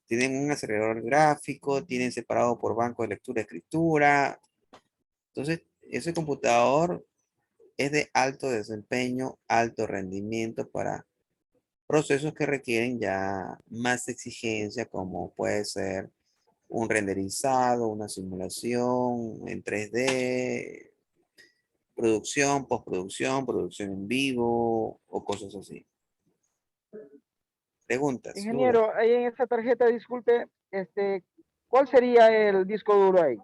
Tienen un acelerador gráfico, tienen separado por banco de lectura y escritura. Entonces, ese computador es de alto desempeño, alto rendimiento para procesos que requieren ya más exigencia, como puede ser un renderizado, una simulación en 3D, producción, postproducción, producción en vivo o cosas así. Preguntas, dudas. Ingeniero, ahí en esa tarjeta, disculpe, ¿cuál sería el disco duro ahí?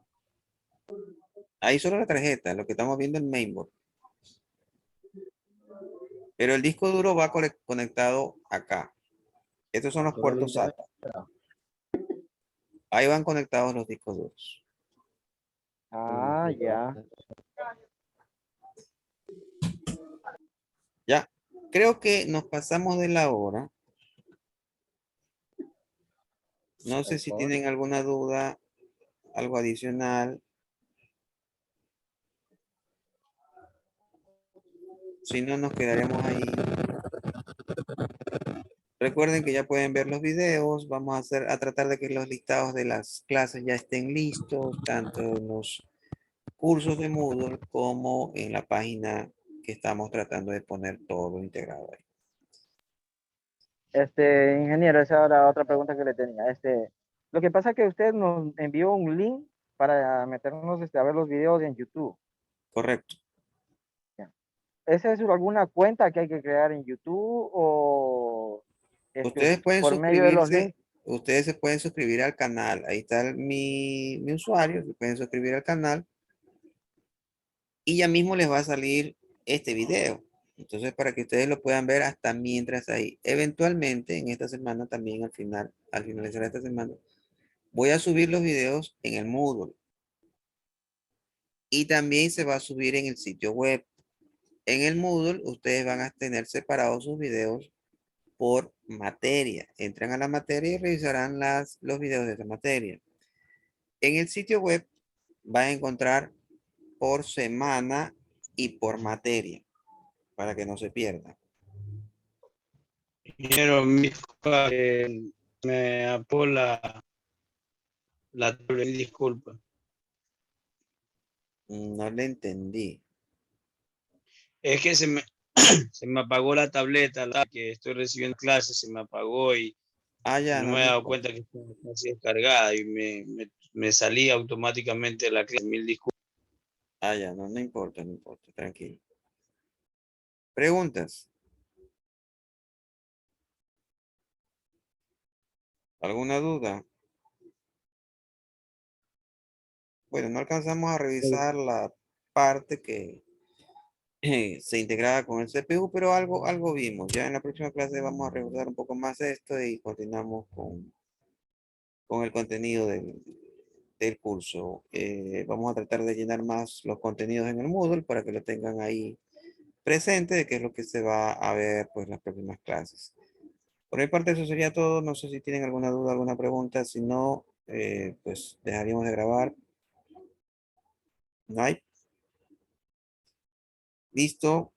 Ahí solo la tarjeta, lo que estamos viendo en mainboard. Pero el disco duro va conectado acá. Estos son los puertos SATA. Ahí van conectados los discos duros. Ah, ya. Ya, creo que nos pasamos de la hora. No sé si tienen alguna duda, algo adicional. Si no, nos quedaremos ahí. Recuerden que ya pueden ver los videos. Vamos a tratar de que los listados de las clases ya estén listos, tanto en los cursos de Moodle como en la página que estamos tratando de poner todo integrado ahí. Ingeniero, esa era otra pregunta que le tenía. Lo que pasa es que usted nos envió un link para meternos a ver los videos en YouTube. Correcto. ¿Esa es alguna cuenta que hay que crear en YouTube o Ustedes pueden por medio de los suscribirse, links? ustedes se pueden suscribir al canal. Ahí está mi usuario, se pueden suscribir al canal y ya mismo les va a salir este video. Entonces, para que ustedes lo puedan ver hasta mientras ahí. Eventualmente, en esta semana también, al finalizar esta semana, voy a subir los videos en el Moodle. Y también se va a subir en el sitio web. En el Moodle, ustedes van a tener separados sus videos por materia. Entran a la materia y revisarán los videos de esa materia. En el sitio web van a encontrar por semana y por materia, para que no se pierdan. Ingeniero, me apó la tablet, disculpa. No le entendí. Es que se me apagó la tableta, la que estoy recibiendo clases, se me apagó y Ya, no no, me he no dado importa. cuenta que está así descargada y me salí automáticamente de la clase. Mil disculpas. Ya, no, no importa, no importa, tranquilo. ¿Preguntas? ¿Alguna duda? Bueno, no alcanzamos a revisar la parte que se integraba con el CPU, pero algo vimos. Ya en la próxima clase vamos a revisar un poco más esto y continuamos con el contenido del curso. Vamos a tratar de llenar más los contenidos en el Moodle para que lo tengan ahí presente, de qué es lo que se va a ver pues en las próximas clases. Por mi parte eso sería todo. No sé si tienen alguna duda, alguna pregunta. Si no, pues dejaríamos de grabar. ¿No hay? Listo.